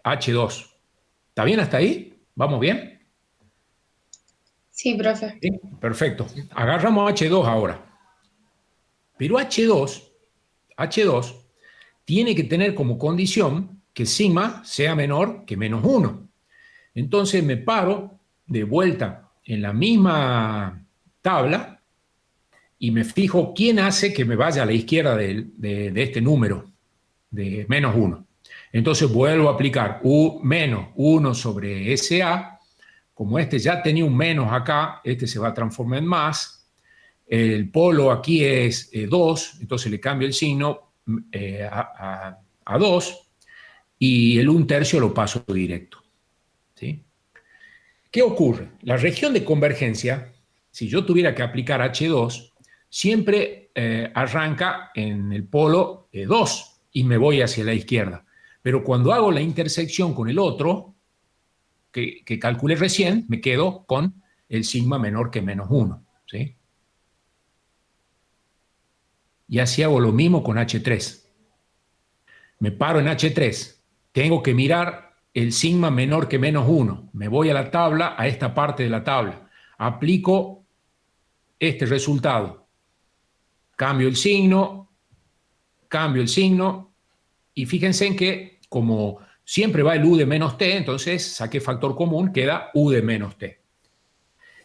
H2. ¿Está bien hasta ahí? ¿Vamos bien? Sí, profe. ¿Sí? Perfecto. Agarramos H2 ahora. Pero H2 tiene que tener como condición que sigma sea menor que menos 1. Entonces me paro de vuelta en la misma tabla y me fijo quién hace que me vaya a la izquierda de este número de menos 1. Entonces vuelvo a aplicar U menos 1 sobre SA. Como este ya tenía un menos acá, este se va a transformar en más. El polo aquí es 2, entonces le cambio el signo a 2 y el 1/3 lo paso directo. ¿Sí? ¿Qué ocurre? La región de convergencia, si yo tuviera que aplicar H2, siempre arranca en el polo 2 y me voy hacia la izquierda. Pero cuando hago la intersección con el otro, que calculé recién, me quedo con el sigma menor que menos 1. ¿Sí? Y así hago lo mismo con H3. Me paro en H3. Tengo que mirar el sigma menor que menos 1. Me voy a la tabla, a esta parte de la tabla. Aplico este resultado. Cambio el signo y fíjense en que como siempre va el U de menos T, entonces saqué factor común, queda U de menos T.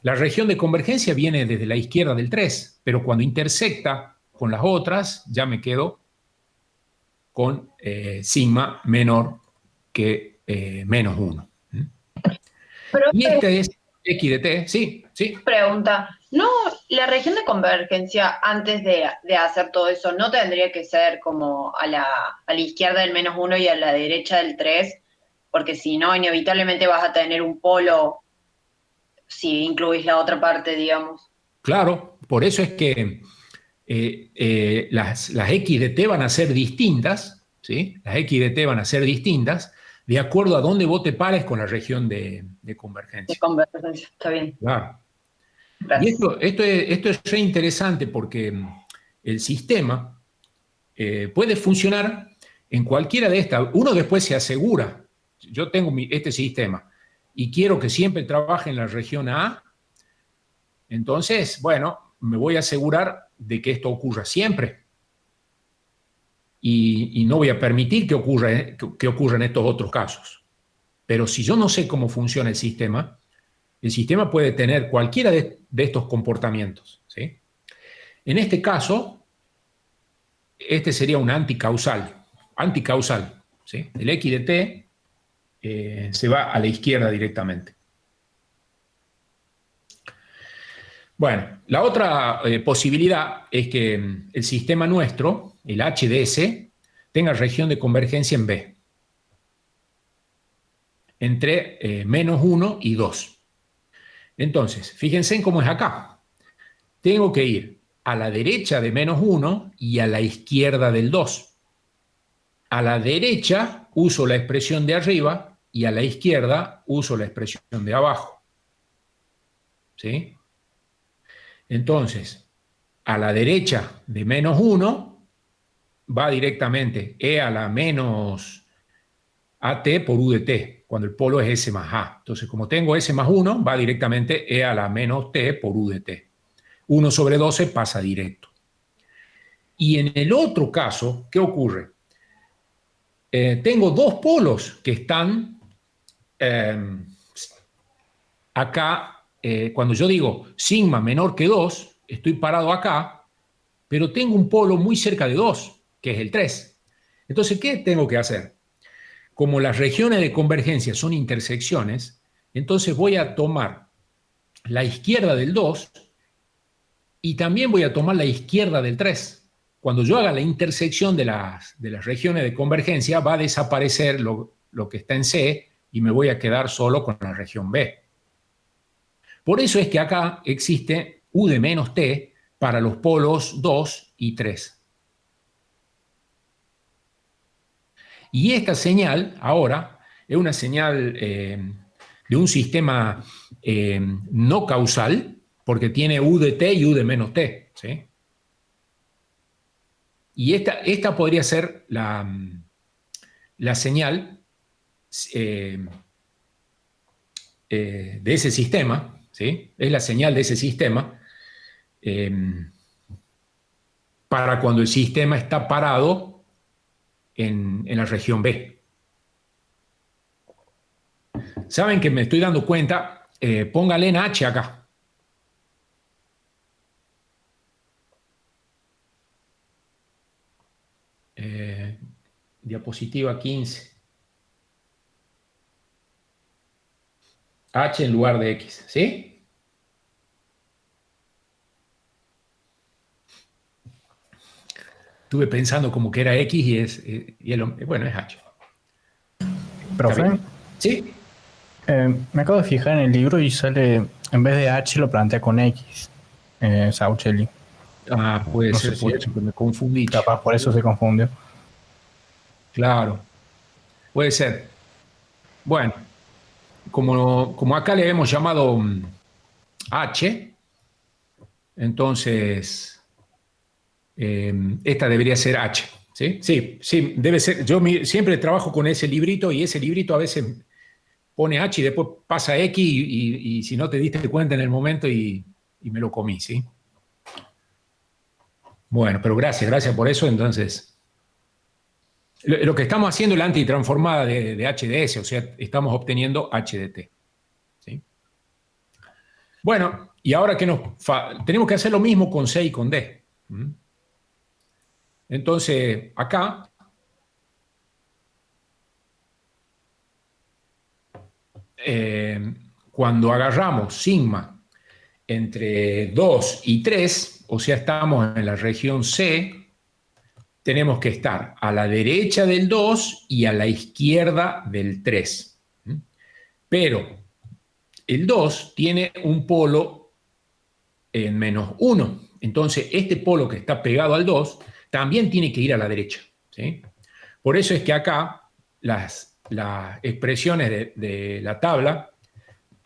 La región de convergencia viene desde la izquierda del 3, pero cuando intersecta con las otras, ya me quedo con sigma menor que menos 1. Y este es X de T, sí, sí. Pregunta, ¿no la región de convergencia antes de hacer todo eso no tendría que ser como a la izquierda del menos 1 y a la derecha del 3? Porque si no, inevitablemente vas a tener un polo si incluís la otra parte, digamos. Claro, por eso es que las X de T van a ser distintas, ¿sí? Las X de T van a ser distintas de acuerdo a dónde vos te pares con la región de convergencia. De convergencia, está bien. Claro. Gracias. Y esto es re interesante porque el sistema puede funcionar en cualquiera de estas. Uno después se asegura, yo tengo este sistema y quiero que siempre trabaje en la región A, entonces, bueno, me voy a asegurar de que esto ocurra siempre. Y no voy a permitir que ocurra en estos otros casos. Pero si yo no sé cómo funciona el sistema puede tener cualquiera de estos comportamientos. ¿Sí? En este caso, este sería un anticausal. Anticausal. ¿Sí? El X de T se va a la izquierda directamente. Bueno, la otra posibilidad es que el sistema nuestro, el HDS, tenga región de convergencia en B, entre menos 1 y 2. Entonces, fíjense en cómo es acá. Tengo que ir a la derecha de menos 1 y a la izquierda del 2. A la derecha uso la expresión de arriba y a la izquierda uso la expresión de abajo. ¿Sí? Entonces, a la derecha de menos 1 va directamente E a la menos AT por U de T. cuando el polo es S más A. Entonces, como tengo S más 1, va directamente E a la menos T por U de T. 1 sobre 12 pasa directo. Y en el otro caso, ¿qué ocurre? Tengo dos polos que están acá. Cuando yo digo sigma menor que 2, estoy parado acá, pero tengo un polo muy cerca de 2, que es el 3. Entonces, ¿qué tengo que hacer? Como las regiones de convergencia son intersecciones, entonces voy a tomar la izquierda del 2 y también voy a tomar la izquierda del 3. Cuando yo haga la intersección de las regiones de convergencia, va a desaparecer lo que está en C y me voy a quedar solo con la región B. Por eso es que acá existe U de menos T para los polos 2 y 3. Y esta señal ahora es una señal de un sistema no causal, porque tiene U de T y U de menos T. ¿Sí? Y esta podría ser la señal de ese sistema, ¿sí? Es la señal de ese sistema para cuando el sistema está parado en la región B. ¿Saben que me estoy dando cuenta? Póngale en H acá. Diapositiva 15. H en lugar de X, ¿sí? Estuve pensando como que era X bueno, es H. Profe, ¿Sí? me acabo de fijar en el libro y sale, en vez de H lo plantea con X, Sauchelli. Puede No ser sé por si eso que me confundí. capaz por eso se confundió. Claro, puede ser. Bueno, como acá le hemos llamado H, entonces esta debería ser H. ¿Sí? Sí, sí, debe ser. Yo siempre trabajo con ese librito y ese librito a veces pone H y después pasa X y si no te diste cuenta en el momento y me lo comí, ¿sí? Bueno, pero gracias por eso. Entonces, lo que estamos haciendo es la antitransformada de H de S, o sea, estamos obteniendo H de T. ¿Sí? Bueno, y ahora que tenemos que hacer lo mismo con C y con D. Entonces, acá cuando agarramos sigma entre 2 y 3, o sea, estamos en la región C, tenemos que estar a la derecha del 2 y a la izquierda del 3. Pero el 2 tiene un polo en menos 1. Entonces, este polo que está pegado al 2 también tiene que ir a la derecha. ¿Sí? Por eso es que acá las expresiones de la tabla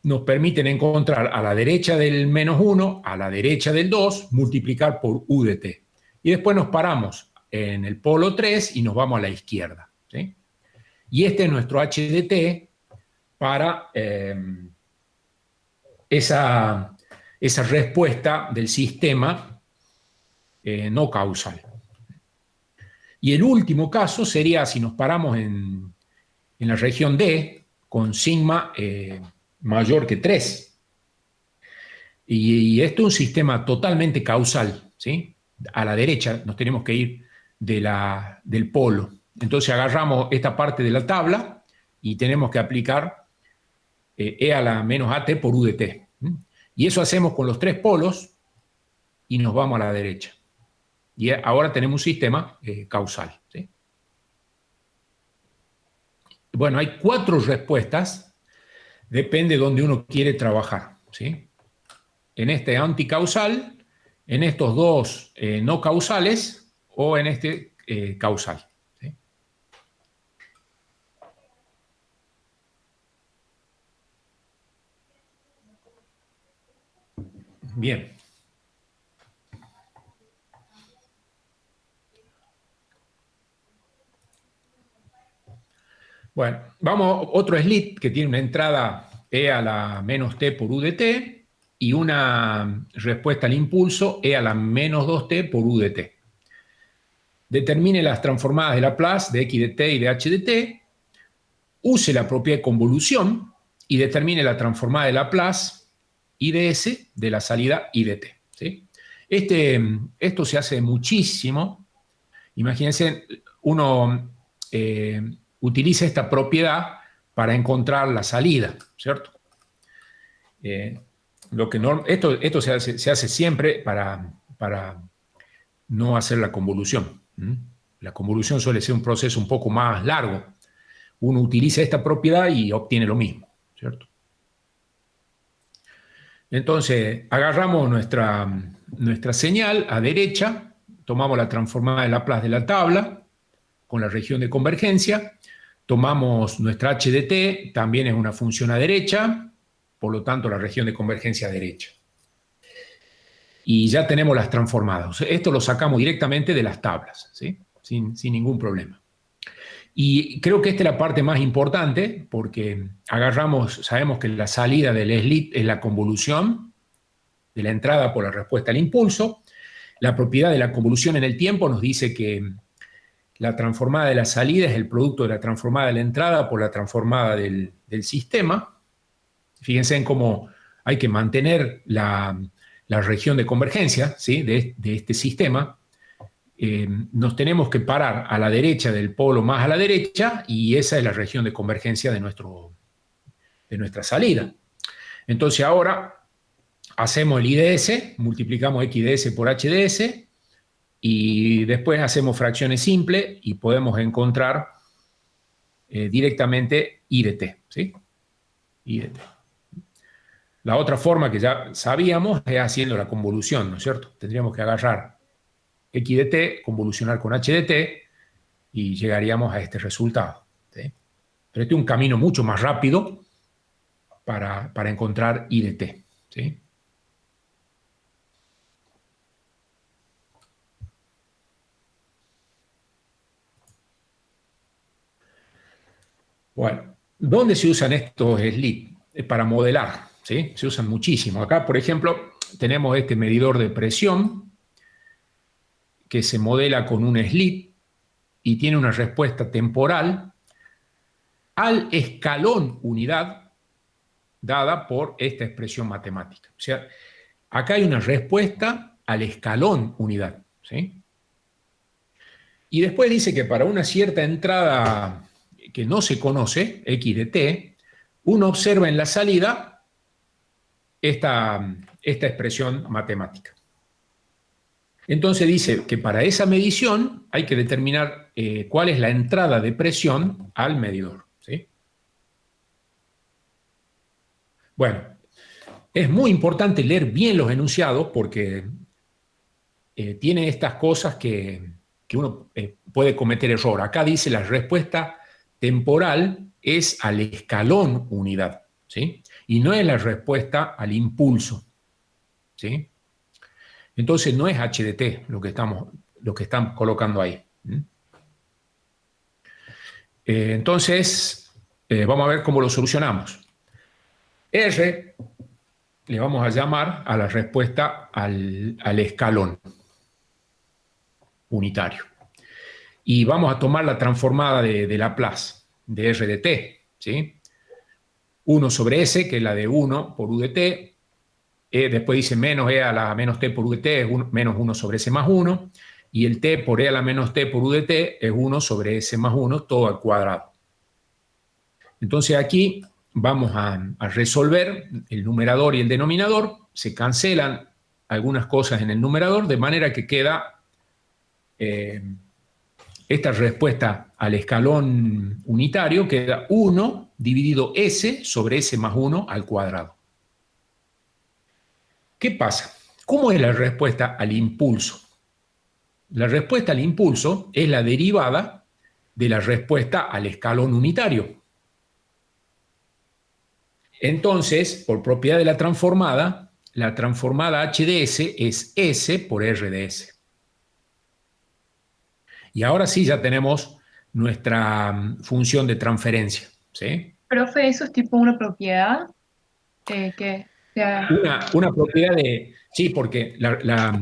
nos permiten encontrar a la derecha del menos 1, a la derecha del 2, multiplicar por U de T. Y después nos paramos en el polo 3 y nos vamos a la izquierda. ¿Sí? Y este es nuestro H de T para esa respuesta del sistema no causal. Y el último caso sería si nos paramos en la región D con sigma mayor que 3. Y esto es un sistema totalmente causal, ¿sí? A la derecha nos tenemos que ir del polo. Entonces agarramos esta parte de la tabla y tenemos que aplicar E a la menos AT por U de T. Y eso hacemos con los tres polos y nos vamos a la derecha. Y ahora tenemos un sistema causal. ¿Sí? Bueno, hay 4 respuestas, depende de donde uno quiere trabajar. ¿Sí? En este anticausal, en estos dos no causales o en este causal. ¿Sí? Bien. Bueno, vamos, otro slit que tiene una entrada E a la menos T por U de T y una respuesta al impulso E a la menos 2T por U de T. Determine las transformadas de Laplace de X de T y de H de T, use la propiedad de convolución y determine la transformada de Laplace I de S de la salida I de T. ¿Sí? Esto se hace muchísimo. Imagínense, uno utiliza esta propiedad para encontrar la salida, ¿cierto? Esto se hace siempre para no hacer la convolución. La convolución suele ser un proceso un poco más largo. Uno utiliza esta propiedad y obtiene lo mismo, ¿cierto? Entonces, agarramos nuestra señal a derecha, tomamos la transformada de Laplace de la tabla con la región de convergencia, tomamos nuestra h de t, también es una función a derecha, por lo tanto la región de convergencia a derecha. Y ya tenemos las transformadas. Esto lo sacamos directamente de las tablas, ¿sí? Sin ningún problema. Y creo que esta es la parte más importante, porque sabemos que la salida del slit es la convolución de la entrada por la respuesta al impulso. La propiedad de la convolución en el tiempo nos dice que la transformada de la salida es el producto de la transformada de la entrada por la transformada del sistema. Fíjense en cómo hay que mantener la región de convergencia, ¿sí? de este sistema. Nos tenemos que parar a la derecha del polo más a la derecha y esa es la región de convergencia de nuestra salida. Entonces ahora hacemos el I de S, multiplicamos X de S por H de S y después hacemos fracciones simples y podemos encontrar directamente I de T, ¿sí? I de T. La otra forma que ya sabíamos es haciendo la convolución, ¿no es cierto? Tendríamos que agarrar X de T, convolucionar con H de T y llegaríamos a este resultado, ¿sí? Pero este es un camino mucho más rápido para encontrar I de T, ¿sí? Bueno, ¿dónde se usan estos slits? Para modelar, ¿sí? Se usan muchísimo. Acá, por ejemplo, tenemos este medidor de presión que se modela con un slit y tiene una respuesta temporal al escalón unidad dada por esta expresión matemática. O sea, acá hay una respuesta al escalón unidad, ¿sí? Y después dice que para una cierta entrada que no se conoce, X de T, uno observa en la salida esta expresión matemática. Entonces dice que para esa medición hay que determinar cuál es la entrada de presión al medidor, ¿sí? Bueno, es muy importante leer bien los enunciados porque tiene estas cosas que uno puede cometer error. Acá dice la respuesta temporal es al escalón unidad, ¿sí? Y no es la respuesta al impulso, ¿sí? Entonces no es h de t lo que están colocando ahí. Entonces, vamos a ver cómo lo solucionamos. R le vamos a llamar a la respuesta al escalón unitario. Y vamos a tomar la transformada de Laplace, de R de t, ¿sí? 1 sobre S, que es la de 1 por U de t. Después dice menos E a la menos T por U de T, es menos 1 sobre S más 1. Y el T por E a la menos T por U de T es 1 sobre S más 1, todo al cuadrado. Entonces aquí vamos a resolver el numerador y el denominador. Se cancelan algunas cosas en el numerador, de manera que queda esta respuesta al escalón unitario, queda 1 dividido S sobre S más 1 al cuadrado. ¿Qué pasa? ¿Cómo es la respuesta al impulso? La respuesta al impulso es la derivada de la respuesta al escalón unitario. Entonces, por propiedad de la transformada h de s es S por R de S. Y ahora sí ya tenemos función de transferencia, ¿sí? Profe, ¿eso es tipo una propiedad? Que sea... Una propiedad de... Sí, porque la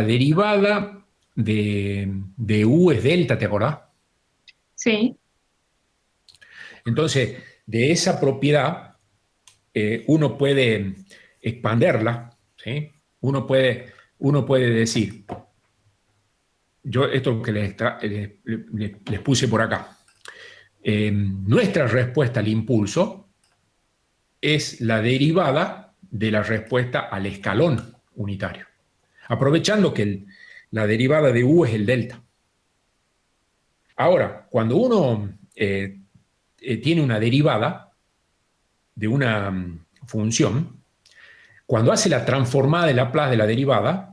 derivada de U es delta, ¿te acordás? Sí. Entonces, de esa propiedad, uno puede expanderla, ¿sí? Uno puede decir, yo esto que les puse por acá, nuestra respuesta al impulso es la derivada de la respuesta al escalón unitario, aprovechando que la derivada de U es el delta. Ahora, cuando uno tiene una derivada de una función, cuando hace la transformada de Laplace de la derivada,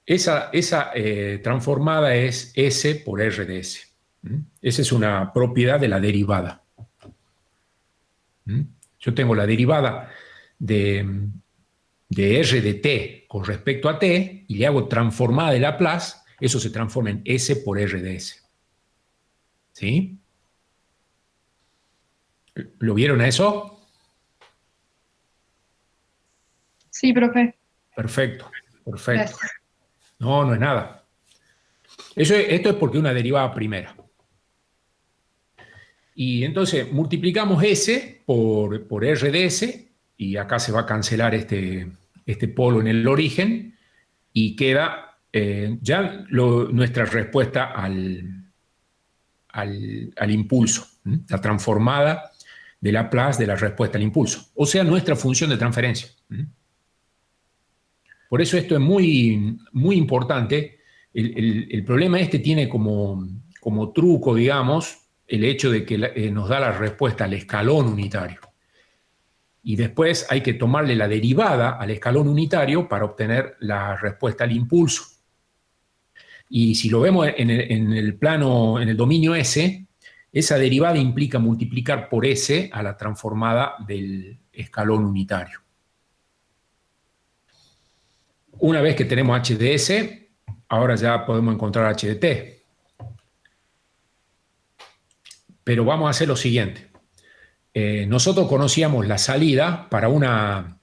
esa transformada es S por R de S. Esa es una propiedad de la derivada. Yo tengo la derivada de R de t con respecto a t y le hago transformada de Laplace, eso se transforma en S por R de S. ¿Sí? ¿Lo vieron a eso? Sí, profe. Perfecto, perfecto. Gracias. No, no es nada. Esto es porque una derivada primera. Y entonces multiplicamos S por R de S, y acá se va a cancelar este polo en el origen, y queda ya nuestra respuesta al impulso, la transformada de Laplace de la respuesta al impulso, o sea, nuestra función de transferencia. Por eso esto es muy, muy importante. El problema tiene como truco, digamos, el hecho de que nos da la respuesta al escalón unitario. Y después hay que tomarle la derivada al escalón unitario para obtener la respuesta al impulso. Y si lo vemos en el plano, en el dominio S, esa derivada implica multiplicar por S a la transformada del escalón unitario. Una vez que tenemos h de S, ahora ya podemos encontrar h de t. Pero vamos a hacer lo siguiente. Nosotros conocíamos la salida para una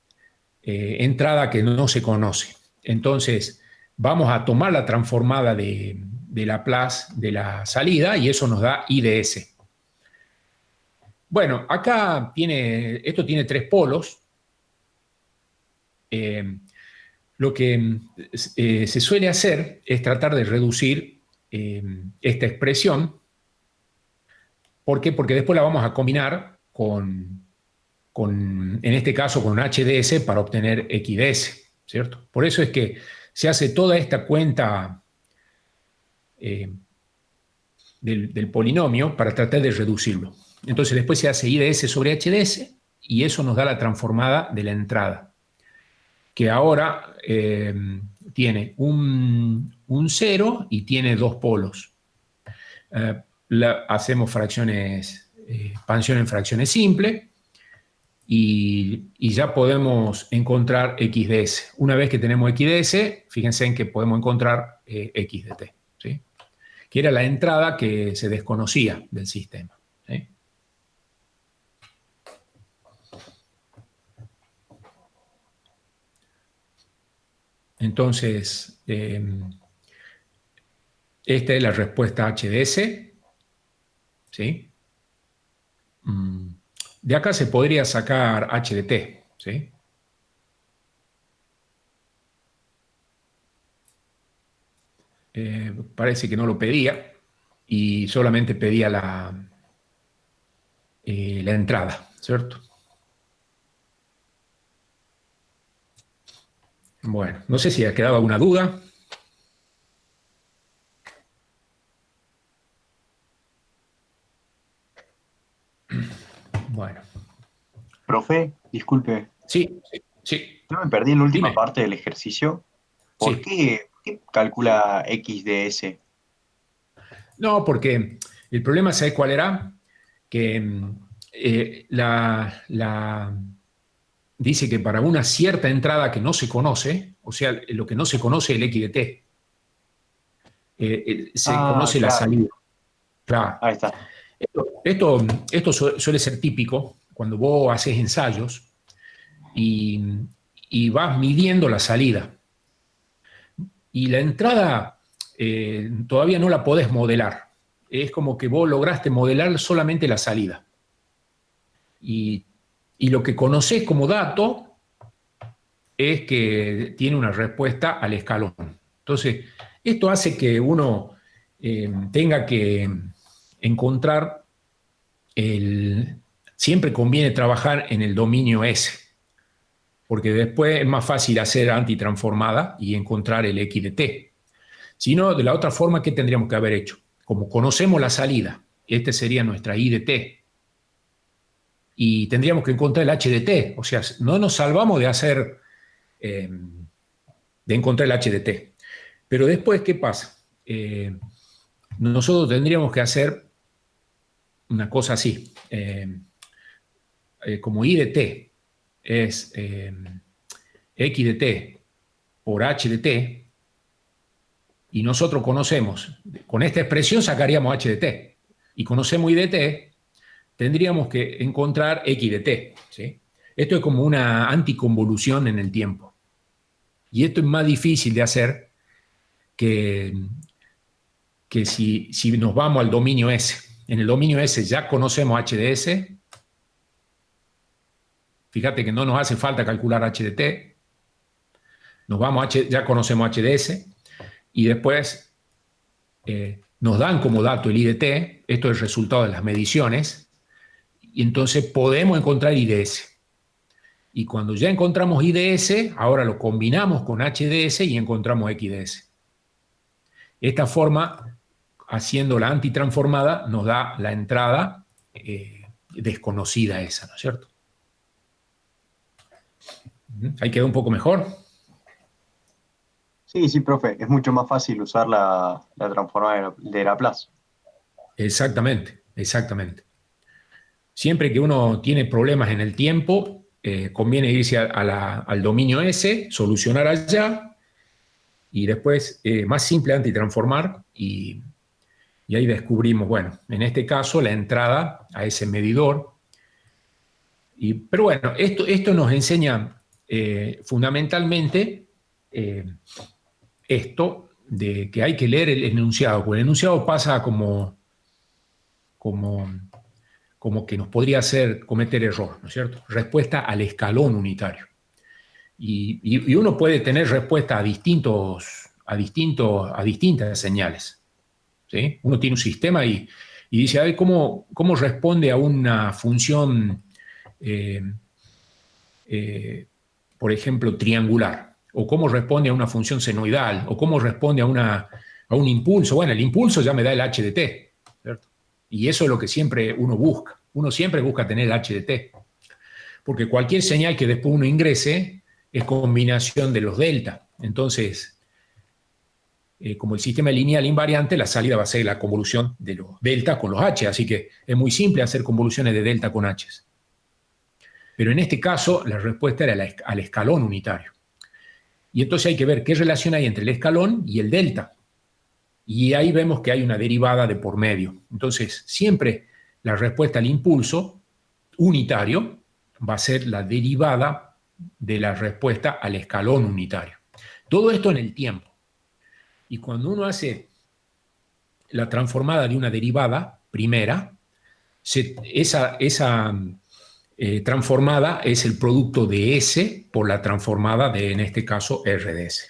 entrada que no se conoce. Entonces, vamos a tomar la transformada de Laplace de la salida, y eso nos da I de S. Bueno, acá esto tiene tres polos. Lo que se suele hacer es tratar de reducir esta expresión. ¿Por qué? Porque después la vamos a combinar en este caso, con h de s para obtener x de s, ¿cierto? Por eso es que se hace toda esta cuenta del polinomio para tratar de reducirlo. Entonces después se hace I de s sobre h de s, y eso nos da la transformada de la entrada, que ahora tiene un 0 y tiene dos polos. Hacemos expansión en fracciones simples, y ya podemos encontrar x de s. Una vez que tenemos x de s, fíjense en que podemos encontrar x de t, ¿sí? Que era la entrada que se desconocía del sistema, ¿sí? Entonces, esta es la respuesta h de s, ¿sí? De acá se podría sacar h de t, ¿sí? Parece que no lo pedía, y solamente pedía la entrada, ¿cierto? Bueno, no sé si ha quedado alguna duda. Bueno. Profe, disculpe. Sí, sí. Yo me perdí en la última Dime. parte del ejercicio. ¿Por Sí. qué calcula x de s? No, porque el problema, ¿sabes cuál era? Que dice que para una cierta entrada que no se conoce, o sea, lo que no se conoce es el x de t. se conoce la claro. salida. Claro. Ahí está. Esto suele ser típico cuando vos haces ensayos y vas midiendo la salida. Y la entrada todavía no la podés modelar. Es como que vos lograste modelar solamente la salida. Y lo que conocés como dato es que tiene una respuesta al escalón. Entonces, esto hace que uno tenga que encontrar siempre conviene trabajar en el dominio S, porque después es más fácil hacer antitransformada y encontrar el X de T. Si no, de la otra forma, ¿qué tendríamos que haber hecho? Como conocemos la salida, este sería nuestra I de T, y tendríamos que encontrar el H de T, o sea, no nos salvamos de hacer, de encontrar el H de T. Pero después, ¿qué pasa? Nosotros tendríamos que hacer una cosa así, como I de T es X de T por H de T, y nosotros conocemos, con esta expresión sacaríamos H de T, y conocemos I de T, tendríamos que encontrar X de T, ¿sí? Esto es como una anticonvolución en el tiempo. Y esto es más difícil de hacer que si nos vamos al dominio S. En el dominio S ya conocemos H de S. Fíjate que no nos hace falta calcular H de T. Nos vamos ya conocemos H de S. Y después nos dan como dato el I de T. Esto es el resultado de las mediciones. Y entonces podemos encontrar I de S. Y cuando ya encontramos I de S, ahora lo combinamos con H de S y encontramos X de S. Esta forma, haciendo la antitransformada, nos da la entrada desconocida esa, ¿no es cierto? ¿Ahí quedó un poco mejor? Sí, profe, es mucho más fácil usar la transformada de Laplace. Exactamente, exactamente. Siempre que uno tiene problemas en el tiempo, conviene irse al dominio S, solucionar allá, y después, más simple, antitransformar, y ahí descubrimos, bueno, en este caso, la entrada a ese medidor. Pero bueno, esto nos enseña fundamentalmente esto de que hay que leer el enunciado, porque el enunciado pasa como que nos podría hacer cometer error, ¿no es cierto? Respuesta al escalón unitario. Y uno puede tener respuesta a distintas señales, ¿sí? Uno tiene un sistema y dice, a ver, ¿cómo responde a una función, por ejemplo, triangular? ¿O cómo responde a una función senoidal? ¿O cómo responde a un impulso? Bueno, el impulso ya me da el H de T, ¿cierto? Y eso es lo que siempre uno busca. Uno siempre busca tener el H de T. Porque cualquier señal que después uno ingrese es combinación de los delta. Entonces, como el sistema es lineal invariante, la salida va a ser la convolución de los delta con los H. Así que es muy simple hacer convoluciones de delta con H. Pero en este caso, la respuesta era al escalón unitario. Y entonces hay que ver qué relación hay entre el escalón y el delta. Y ahí vemos que hay una derivada de por medio. Entonces, siempre la respuesta al impulso unitario va a ser la derivada de la respuesta al escalón unitario. Todo esto en el tiempo. Y cuando uno hace la transformada de una derivada primera, esa transformada es el producto de S por la transformada de, en este caso, R de S.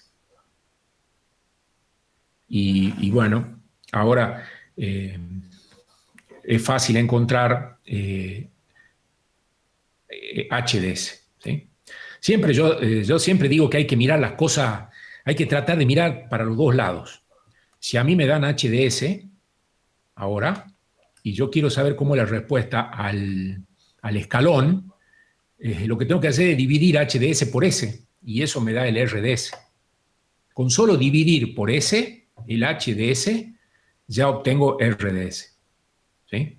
Y bueno, ahora es fácil encontrar H de S, ¿sí? Siempre yo siempre digo que hay que mirar las cosas, hay que tratar de mirar para los dos lados. Si a mí me dan H de S ahora, y yo quiero saber cómo es la respuesta al escalón, lo que tengo que hacer es dividir H de S por S, y eso me da el R de S. Con solo dividir por S, el H de S, ya obtengo R de S. ¿Sí?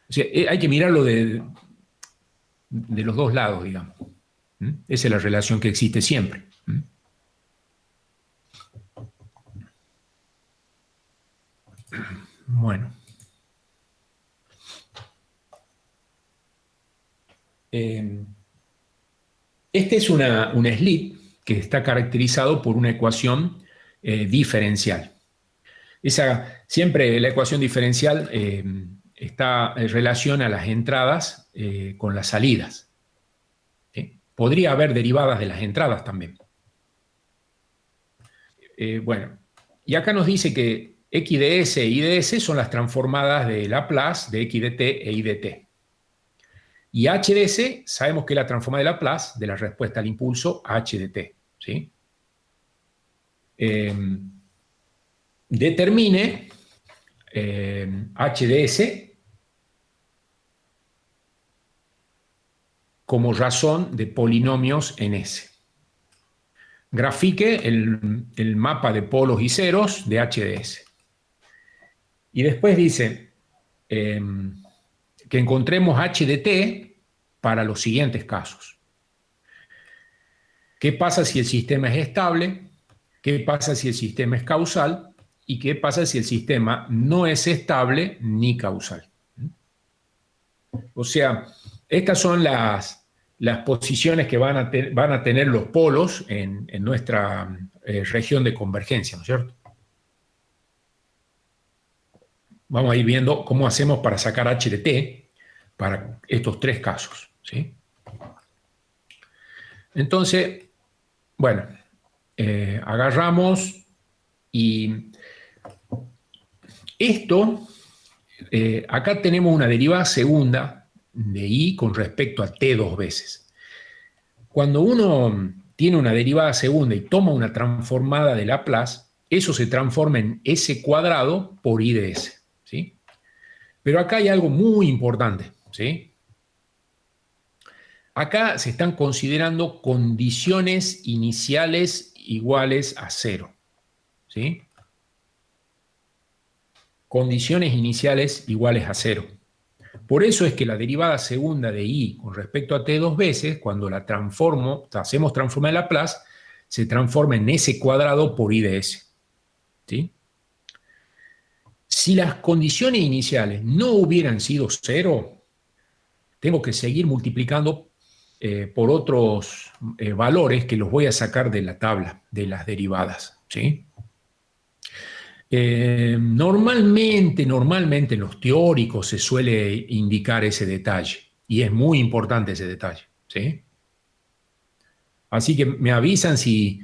O sea, hay que mirarlo de los dos lados, digamos. Esa es la relación que existe siempre. Bueno. Este es un slip que está caracterizado por una ecuación diferencial. Siempre la ecuación diferencial relaciona las entradas con las salidas. ¿Sí? Podría haber derivadas de las entradas también. Bueno, y acá nos dice que x de s e y de s son las transformadas de Laplace de x de t e y de t. Y h de s sabemos que es la transformada de Laplace de la respuesta al impulso h de t. ¿Sí? Determine h de s como razón de polinomios en S. Grafique el mapa de polos y ceros de h de s. Y después dice que encontremos h de t para los siguientes casos. ¿Qué pasa si el sistema es estable? ¿Qué pasa si el sistema es causal? ¿Y qué pasa si el sistema no es estable ni causal? O sea, estas son las posiciones que van a tener los polos en nuestra región de convergencia, ¿no es cierto? Vamos a ir viendo cómo hacemos para sacar h de t para estos tres casos, ¿sí? Entonces, bueno, agarramos y esto, acá tenemos una derivada segunda de i con respecto a t dos veces. Cuando uno tiene una derivada segunda y toma una transformada de Laplace, eso se transforma en s cuadrado por i de s, ¿sí? Pero acá hay algo muy importante, ¿sí? Acá se están considerando condiciones iniciales iguales a cero, ¿sí? Condiciones iniciales iguales a cero. Por eso es que la derivada segunda de i con respecto a t dos veces, cuando la hacemos transforma de Laplace, se transforma en s cuadrado por i de s, ¿sí? Si las condiciones iniciales no hubieran sido cero, tengo que seguir multiplicando por otros valores que los voy a sacar de la tabla de las derivadas, ¿sí? Normalmente en los teóricos se suele indicar ese detalle, y es muy importante ese detalle, ¿sí? Así que me avisan si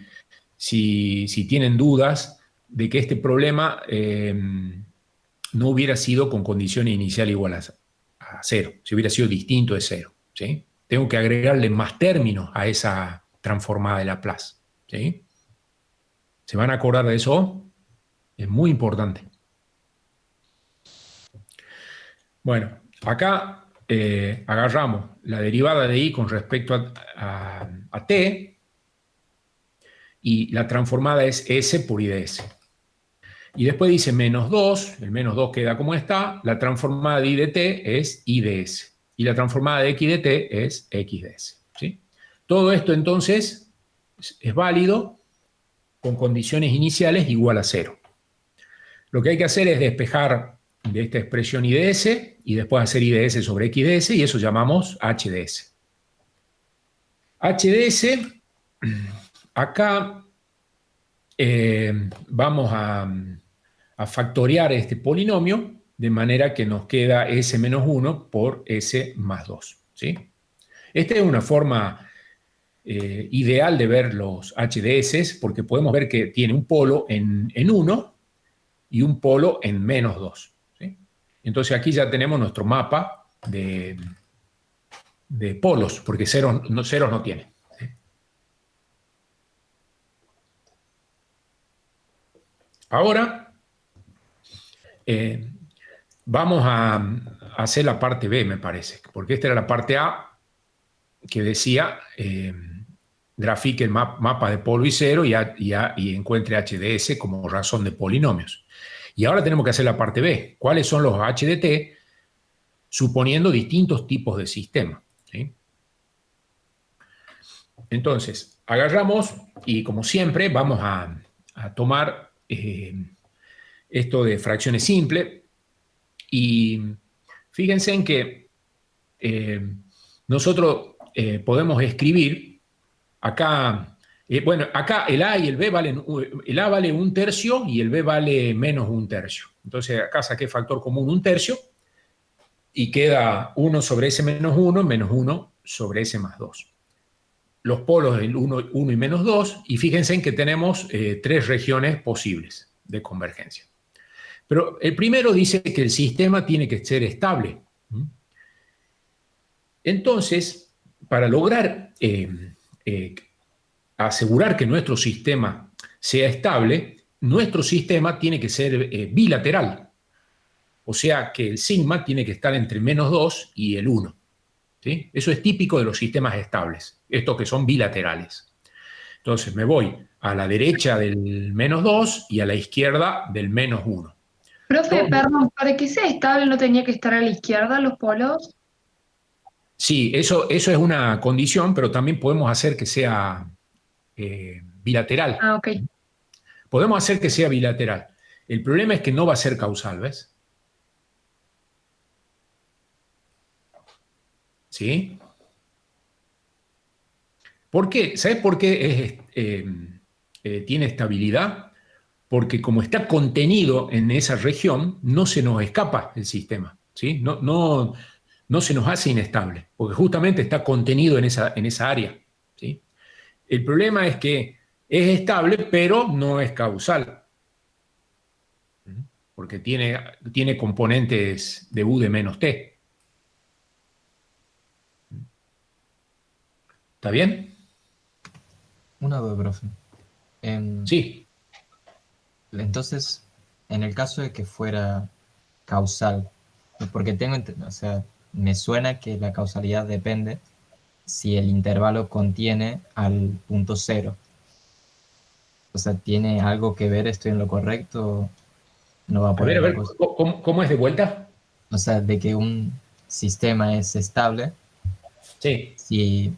tienen dudas de que este problema no hubiera sido con condiciones iniciales iguales a cero, si hubiera sido distinto de cero, ¿sí? Tengo que agregarle más términos a esa transformada de Laplace, ¿sí? ¿Se van a acordar de eso? Es muy importante. Bueno, acá agarramos la derivada de i con respecto a t, y la transformada es s por i de s. Y después dice menos 2, el menos 2 queda como está, la transformada de i de t es i de s. Y la transformada de x de t es x de s, ¿sí? Todo esto entonces es válido con condiciones iniciales igual a 0. Lo que hay que hacer es despejar de esta expresión i de s y después hacer i de s sobre x de s, y eso llamamos h de s. H de s, acá vamos a factoriar este polinomio de manera que nos queda s menos 1 por s más 2, ¿sí? Esta es una forma ideal de ver los h de s, porque podemos ver que tiene un polo en 1 y un polo en menos 2, ¿sí? Entonces aquí ya tenemos nuestro mapa de polos, porque ceros no tiene, ¿sí? Ahora vamos a hacer la parte B, me parece, porque esta era la parte A que decía grafique el mapa de polo y cero y encuentre h de s como razón de polinomios. Y ahora tenemos que hacer la parte B. ¿Cuáles son los h de t suponiendo distintos tipos de sistema? ¿Sí? Entonces, agarramos y como siempre vamos a tomar esto de fracciones simples. Y fíjense en que nosotros podemos escribir acá, bueno, acá el A y el B valen, el A vale 1/3 y el B vale menos 1/3. Entonces acá saqué factor común 1/3 y queda 1 sobre S menos 1 menos 1 sobre S más 2. Los polos del 1 y menos 2, y fíjense en que tenemos 3 regiones posibles de convergencia. Pero el primero dice que el sistema tiene que ser estable. Entonces, para lograr asegurar que nuestro sistema sea estable, nuestro sistema tiene que ser bilateral. O sea que el sigma tiene que estar entre menos 2 y el 1. ¿Sí? Eso es típico de los sistemas estables, estos que son bilaterales. Entonces me voy a la derecha del menos 2 y a la izquierda del menos 1. Profe, perdón, para que sea estable no tenía que estar a la izquierda los polos. Sí, eso es una condición, pero también podemos hacer que sea bilateral. Ah, ok. Podemos hacer que sea bilateral. El problema es que no va a ser causal, ¿ves? ¿Sí? ¿Por qué? ¿Sabes por qué tiene estabilidad? Porque como está contenido en esa región, no se nos escapa el sistema, ¿sí? No se nos hace inestable, porque justamente está contenido en esa área, ¿sí? El problema es que es estable, pero no es causal, porque tiene componentes de U de menos T. ¿Está bien? Una duda, profe. Sí. Entonces, en el caso de que fuera causal, porque o sea, me suena que la causalidad depende si el intervalo contiene al punto cero. O sea, ¿tiene algo que ver? ¿Estoy en lo correcto? ¿No va por ahí A la ver, cosa? ¿cómo es de vuelta? O sea, de que un sistema es estable Sí. si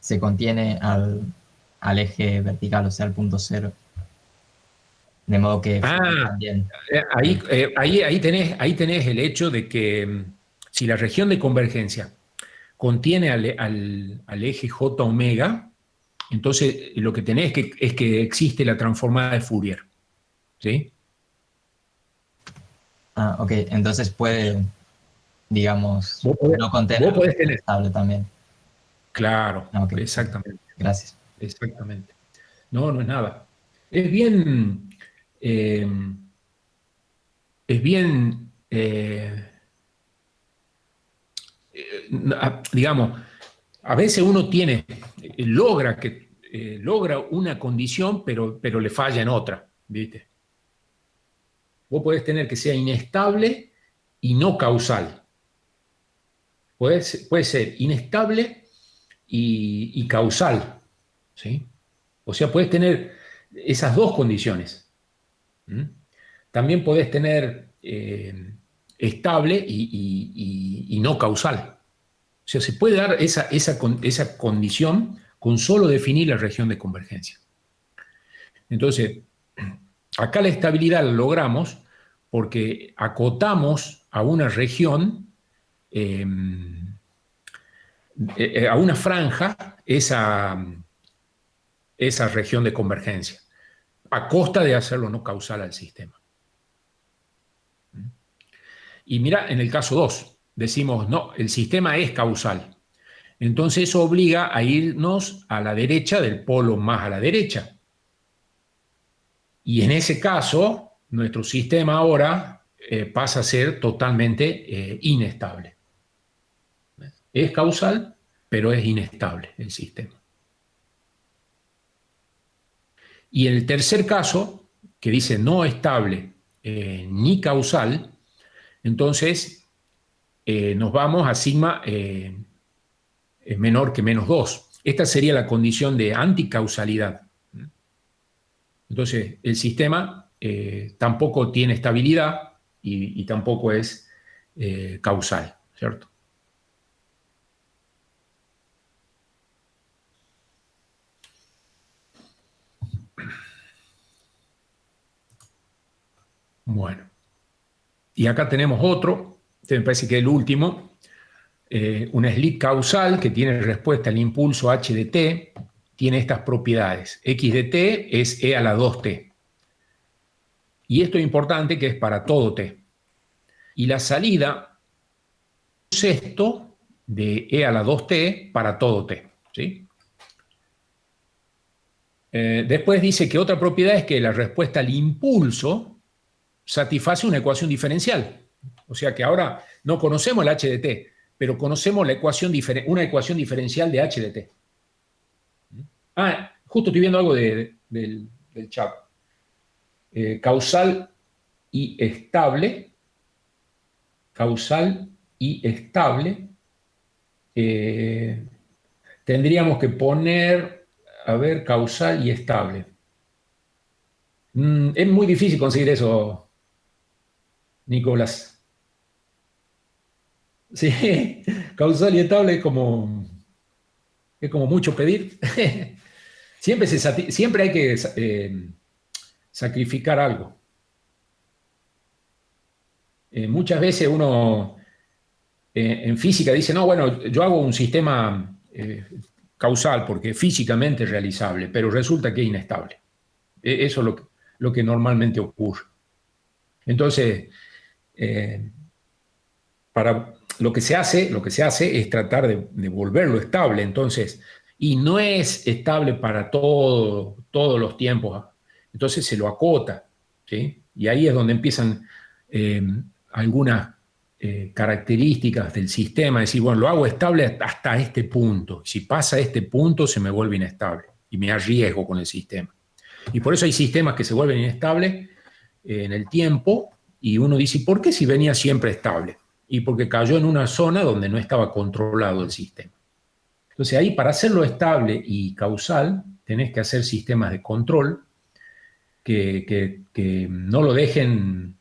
se contiene al eje vertical, o sea, al punto cero. De modo que también. Ahí tenés el hecho de que si la región de convergencia contiene al eje J omega, entonces lo que tenés es que existe la transformada de Fourier. ¿Sí? Ah, ok. Entonces puede, digamos, no contener Vos podés tener. estable también. Claro, Ah, ok. exactamente. Gracias. Exactamente. No es nada. Es bien. eh, es bien. Digamos, a veces uno logra una condición, pero le falla en otra, ¿viste? Vos podés tener que sea inestable y no causal. Puede ser inestable y causal, ¿sí? O sea, puedes tener esas dos condiciones. También podés tener estable y no causal. O sea, se puede dar esa condición con solo definir la región de convergencia. Entonces, acá la estabilidad la logramos porque acotamos a una región, a una franja, esa región de convergencia, a costa de hacerlo no causal al sistema. Y mira, en el caso 2, decimos, no, el sistema es causal. Entonces eso obliga a irnos a la derecha del polo más a la derecha. Y en ese caso, nuestro sistema ahora pasa a ser totalmente inestable. Es causal, pero es inestable el sistema. Y en el tercer caso, que dice no estable ni causal, entonces nos vamos a sigma menor que menos 2. Esta sería la condición de anticausalidad. Entonces, el sistema tampoco tiene estabilidad y tampoco es causal, ¿cierto? Bueno. Y acá tenemos otro, este me parece que es el último, un slit causal que tiene respuesta al impulso h de t, tiene estas propiedades. X de t es e a la 2t. Y esto es importante, que es para todo t. Y la salida, un sexto de e a la 2t para todo t, ¿sí? Después dice que otra propiedad es que la respuesta al impulso satisface una ecuación diferencial. O sea que ahora no conocemos el h de t, pero conocemos la una ecuación diferencial de h de t. Justo estoy viendo algo del chat. Causal y estable. Causal y estable. Tendríamos que poner, a ver, causal y estable. Es muy difícil conseguir eso, Nicolás. Sí, causal y estable es como mucho pedir. Siempre hay que sacrificar algo. Muchas veces uno en física dice, no, bueno, yo hago un sistema causal porque es físicamente realizable, pero resulta que es inestable. Eso es lo que normalmente ocurre. Entonces, lo que se hace es tratar de volverlo estable. Entonces, y no es estable para todos los tiempos. Entonces se lo acota, ¿sí? Y ahí es donde empiezan algunas características del sistema. Es decir, bueno, lo hago estable hasta este punto. Si pasa este punto, se me vuelve inestable y me arriesgo con el sistema. Y por eso hay sistemas que se vuelven inestables en el tiempo y uno dice, ¿por qué si venía siempre estable? Y porque cayó en una zona donde no estaba controlado el sistema. Entonces ahí, para hacerlo estable y causal, tenés que hacer sistemas de control que no lo dejen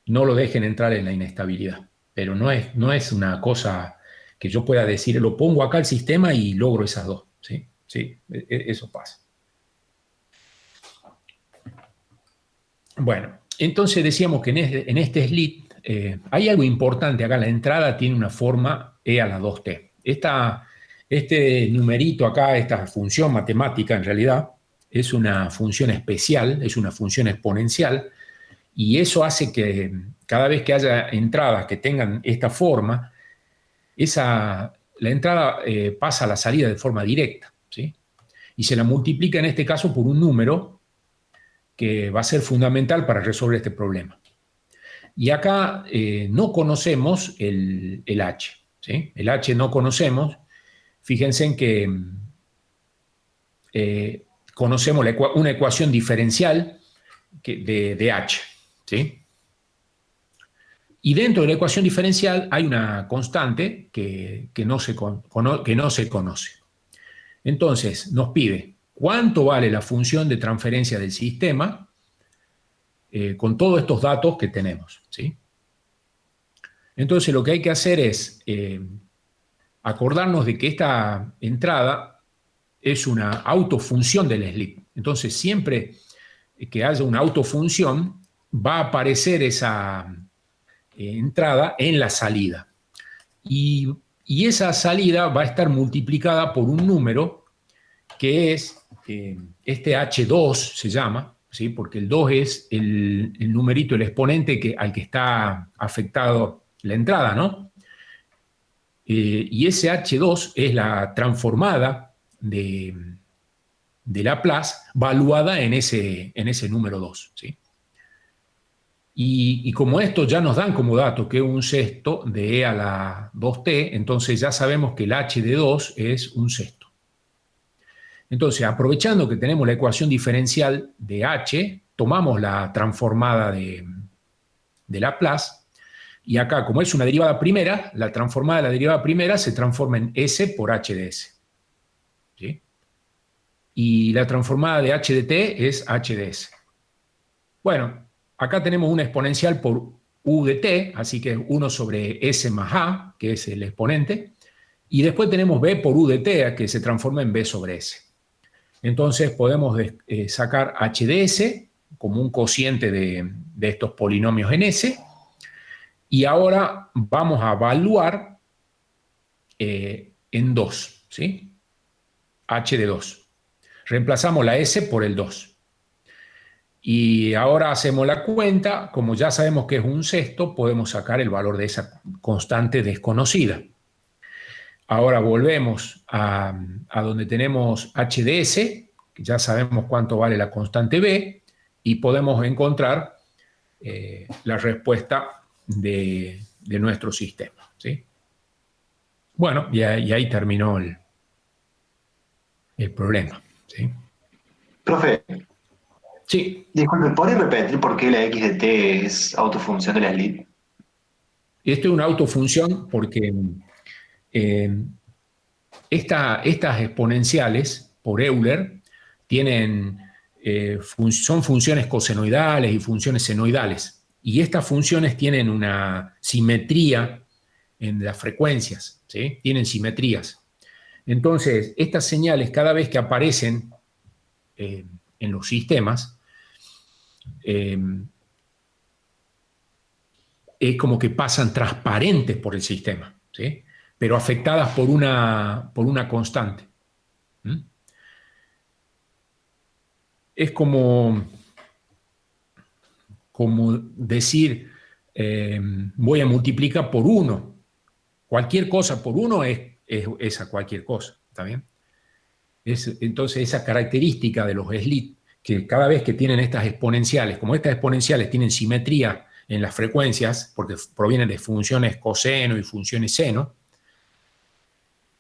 entrar en la inestabilidad. Pero no es una cosa que yo pueda decir, lo pongo acá al sistema y logro esas dos. ¿Sí? Sí, eso pasa. Bueno, entonces decíamos que en este slit hay algo importante acá. La entrada tiene una forma e a la 2t. Este numerito acá, esta función matemática en realidad, es una función especial, es una función exponencial, y eso hace que cada vez que haya entradas que tengan esta forma, la entrada pasa a la salida de forma directa, ¿sí? Y se la multiplica en este caso por un número que va a ser fundamental para resolver este problema. Y acá no conocemos el h, ¿sí? El h no conocemos. Fíjense en que conocemos una ecuación diferencial de h, ¿sí? Y dentro de la ecuación diferencial hay una constante que no se conoce. Entonces nos pide cuánto vale la función de transferencia del sistema con todos estos datos que tenemos, ¿sí? Entonces lo que hay que hacer es acordarnos de que esta entrada es una autofunción del slit. Entonces, siempre que haya una autofunción, va a aparecer esa entrada en la salida. Y esa salida va a estar multiplicada por un número que es, este H2 se llama, ¿sí? Porque el 2 es el numerito, el exponente al que está afectado la entrada, ¿no? Y ese H2 es la transformada de Laplace valuada en ese número 2, ¿sí? Y como esto ya nos dan como dato que es un sexto de e a la 2t, entonces ya sabemos que el h de 2 es un sexto. Entonces, aprovechando que tenemos la ecuación diferencial de h, tomamos la transformada de Laplace. Y acá, como es una derivada primera, la transformada de la derivada primera se transforma en s por h de s, ¿sí? Y la transformada de h de t es h de s. Bueno, acá tenemos una exponencial por u de t, así que es 1 sobre s más a, que es el exponente. Y después tenemos b por u de t, que se transforma en b sobre s. Entonces podemos sacar h de s como un cociente de estos polinomios en s, Y ahora vamos a evaluar en 2, ¿sí? H de 2. Reemplazamos la S por el 2. Y ahora hacemos la cuenta. Como ya sabemos que es un sexto, podemos sacar el valor de esa constante desconocida. Ahora volvemos a donde tenemos H de S, que ya sabemos cuánto vale la constante B, y podemos encontrar la respuesta de nuestro sistema, ¿sí? Bueno, y ahí terminó el problema, ¿sí? Profe, Sí, disculpe, ¿podría repetir por qué la x de t es autofunción de la slit? esto es una autofunción porque estas exponenciales por Euler tienen, son funciones cosenoidales y funciones senoidales. Y estas funciones tienen una simetría en las frecuencias, ¿sí? Tienen simetrías. Entonces, estas señales, cada vez que aparecen en los sistemas, es como que pasan transparentes por el sistema, ¿sí? Pero afectadas por una constante. ¿Mm? Es como decir, voy a multiplicar por 1. Cualquier cosa por 1 es esa cualquier cosa, ¿está bien? Entonces, esa característica de los slit, que cada vez que tienen estas exponenciales, como estas exponenciales tienen simetría en las frecuencias, porque provienen de funciones coseno y funciones seno,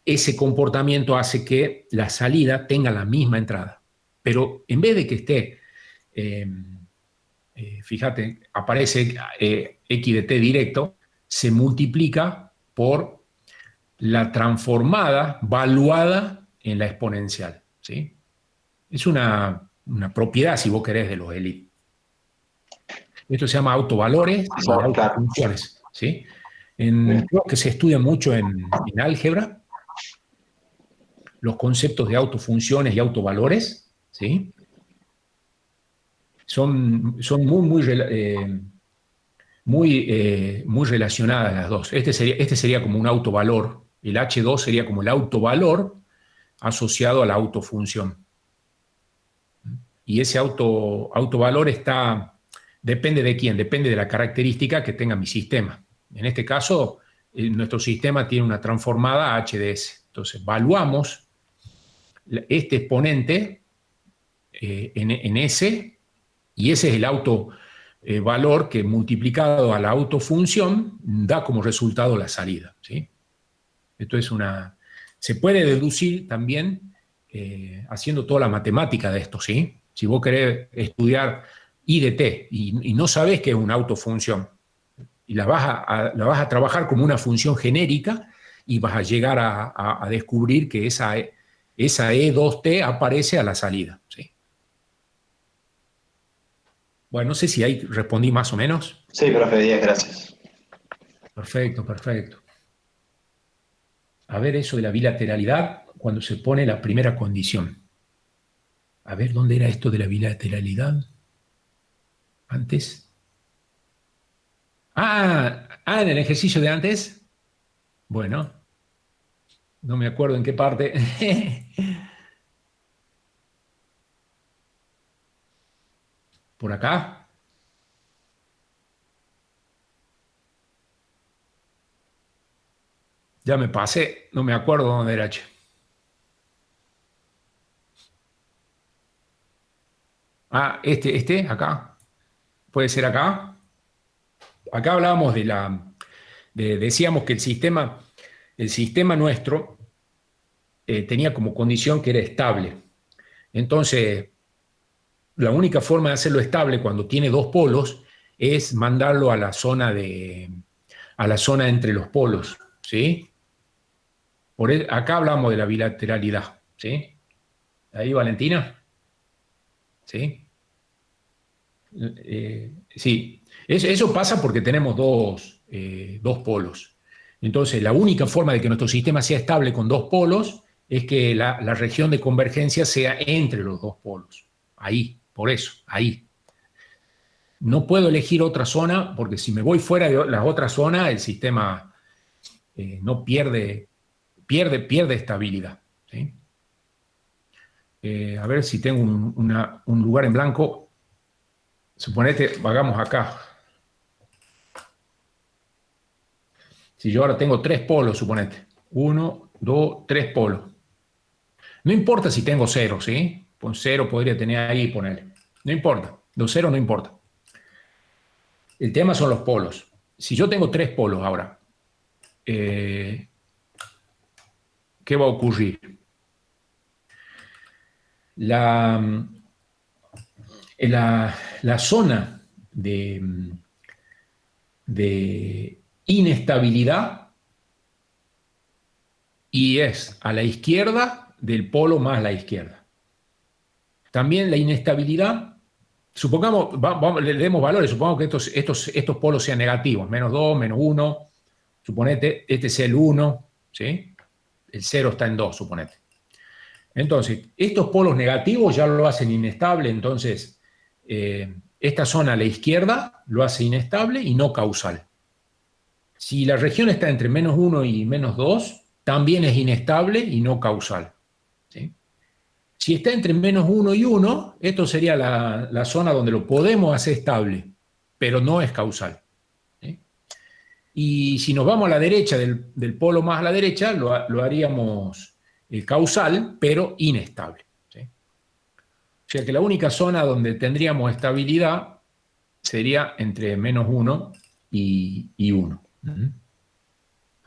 ese comportamiento hace que la salida tenga la misma entrada. Pero en vez de que esté, fíjate, aparece x de t directo, se multiplica por la transformada valuada en la exponencial, ¿sí? Es una propiedad, si vos querés, de los slit. Esto se llama autovalores y autofunciones, ¿sí? Creo que se estudia mucho en álgebra los conceptos de autofunciones y autovalores, ¿sí? Son muy relacionadas las dos. Este sería como un autovalor. El H2 sería como el autovalor asociado a la autofunción. Y ese autovalor depende de quién, depende de la característica que tenga mi sistema. En este caso, nuestro sistema tiene una transformada H de S. Entonces, evaluamos este exponente en S, y ese es el autovalor que multiplicado a la autofunción da como resultado la salida, ¿sí? Esto es se puede deducir también haciendo toda la matemática de esto, ¿sí? Si vos querés estudiar I de t y no sabés qué es una autofunción, y la vas a trabajar como una función genérica, y vas a llegar a descubrir que esa E2t aparece a la salida, ¿sí? Bueno, no sé si ahí respondí más o menos. Sí, profe, 10, gracias. Perfecto, perfecto. A ver, eso de la bilateralidad, cuando se pone la primera condición. A ver, ¿dónde era esto de la bilateralidad? Antes. En el ejercicio de antes. Bueno, no me acuerdo en qué parte. ¿Por acá? Ya me pasé, no me acuerdo dónde era. Acá. ¿Puede ser acá? Acá hablábamos decíamos que el sistema nuestro tenía como condición que era estable. Entonces, la única forma de hacerlo estable cuando tiene dos polos es mandarlo a la zona entre los polos, ¿sí? Acá hablamos de la bilateralidad, ¿sí? ¿Ahí, Valentina? ¿Sí? Sí. Eso pasa porque tenemos dos polos. Entonces, la única forma de que nuestro sistema sea estable con dos polos es que la región de convergencia sea entre los dos polos. Ahí, por eso, ahí. no puedo elegir otra zona, porque si me voy fuera de las otras zonas, el sistema no pierde estabilidad. ¿Sí? A ver si tengo un lugar en blanco. Suponete, hagamos acá. Si yo ahora tengo 3 polos, suponete. 1, 2, 3 polos. No importa si tengo 0, ¿sí? Con 0 podría tener ahí y ponerle. No importa. Los 0 no importa. El tema son los polos. Si yo tengo 3 polos ahora, ¿qué va a ocurrir? La zona de inestabilidad y es a la izquierda del polo más la izquierda. También la inestabilidad, supongamos, le demos valores, supongamos que estos polos sean negativos, -2, -1, suponete, este es el 1, ¿sí? El 0 está en 2, suponete. Entonces, estos polos negativos ya lo hacen inestable, entonces esta zona a la izquierda lo hace inestable y no causal. Si la región está entre -1 y -2, también es inestable y no causal. ¿Sí? Si está entre -1 y 1, esto sería la zona donde lo podemos hacer estable, pero no es causal. ¿Sí? Y si nos vamos a la derecha, del polo más a la derecha, lo haríamos causal, pero inestable. ¿Sí? O sea que la única zona donde tendríamos estabilidad sería entre -1 y 1.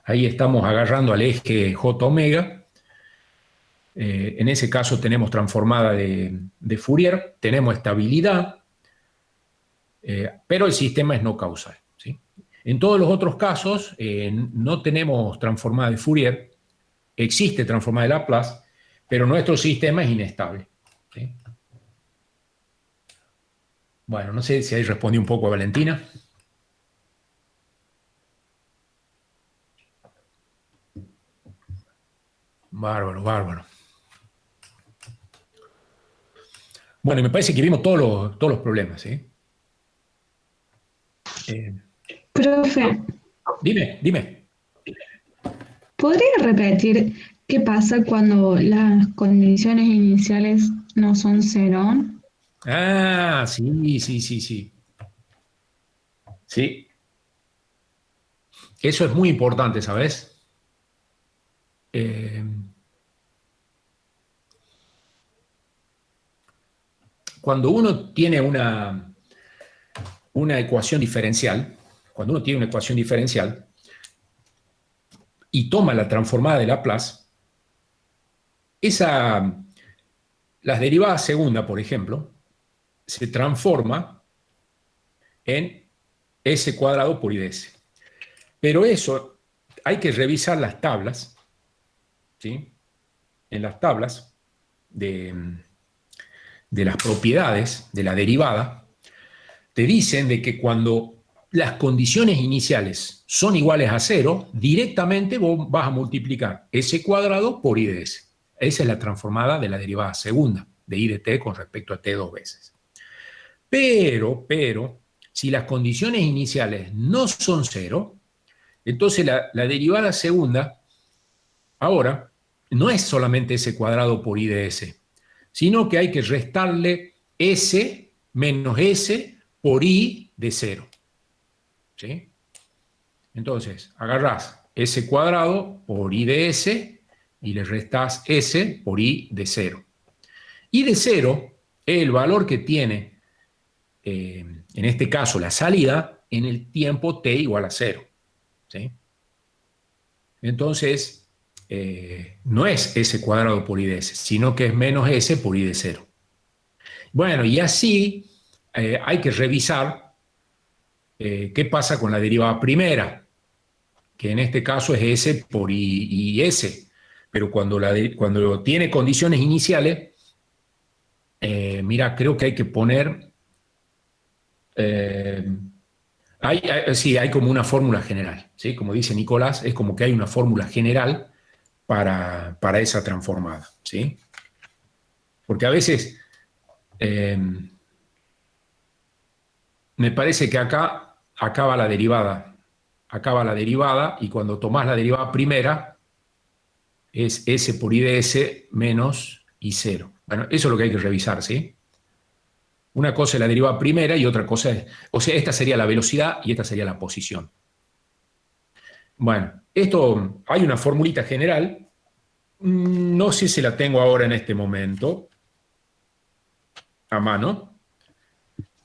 Ahí estamos agarrando al eje J-omega. En ese caso tenemos transformada de Fourier, tenemos estabilidad, pero el sistema es no causal. ¿Sí? En todos los otros casos no tenemos transformada de Fourier, existe transformada de Laplace, pero nuestro sistema es inestable. ¿Sí? Bueno, no sé si ahí respondí un poco a Valentina. Bárbaro, bárbaro. Bueno, y me parece que vimos todos los problemas, ¿sí? Profe, Dime. ¿podría repetir qué pasa cuando las condiciones iniciales no son 0? Ah, sí. Sí. Eso es muy importante, ¿sabes? Cuando uno tiene una ecuación diferencial, y toma la transformada de Laplace, las derivadas segunda, por ejemplo, se transforma en s cuadrado por IDS. Pero eso hay que revisar las tablas, ¿sí? En las tablas de las propiedades de la derivada, te dicen de que cuando las condiciones iniciales son iguales a 0, directamente vos vas a multiplicar s cuadrado por IDS. Esa es la transformada de la derivada segunda, de I de t con respecto a t 2 veces. Pero, si las condiciones iniciales no son 0, entonces la derivada segunda, ahora, no es solamente s cuadrado por IDS, sino que hay que restarle s menos s por i de 0. ¿Sí? Entonces, agarrás s cuadrado por i de s y le restás s por i de 0. I de 0 es el valor que tiene, en este caso, la salida en el tiempo t igual a 0. ¿Sí? Entonces, no es s cuadrado por i de s, sino que es menos s por i de 0. Bueno, y así hay que revisar qué pasa con la derivada primera, que en este caso es s por i y s, pero cuando tiene condiciones iniciales, mira, creo que hay que poner, sí, hay como una fórmula general, ¿sí? Como dice Nicolás, es como que hay una fórmula general para esa transformada, ¿sí? Porque a veces me parece que acá acaba la derivada. Acaba la derivada y cuando tomás la derivada primera es S por I de S menos I0. Bueno, eso es lo que hay que revisar, ¿sí? Una cosa es la derivada primera y otra cosa es... O sea, esta sería la velocidad y esta sería la posición. Bueno, esto, hay una formulita general. No sé si la tengo ahora en este momento a mano.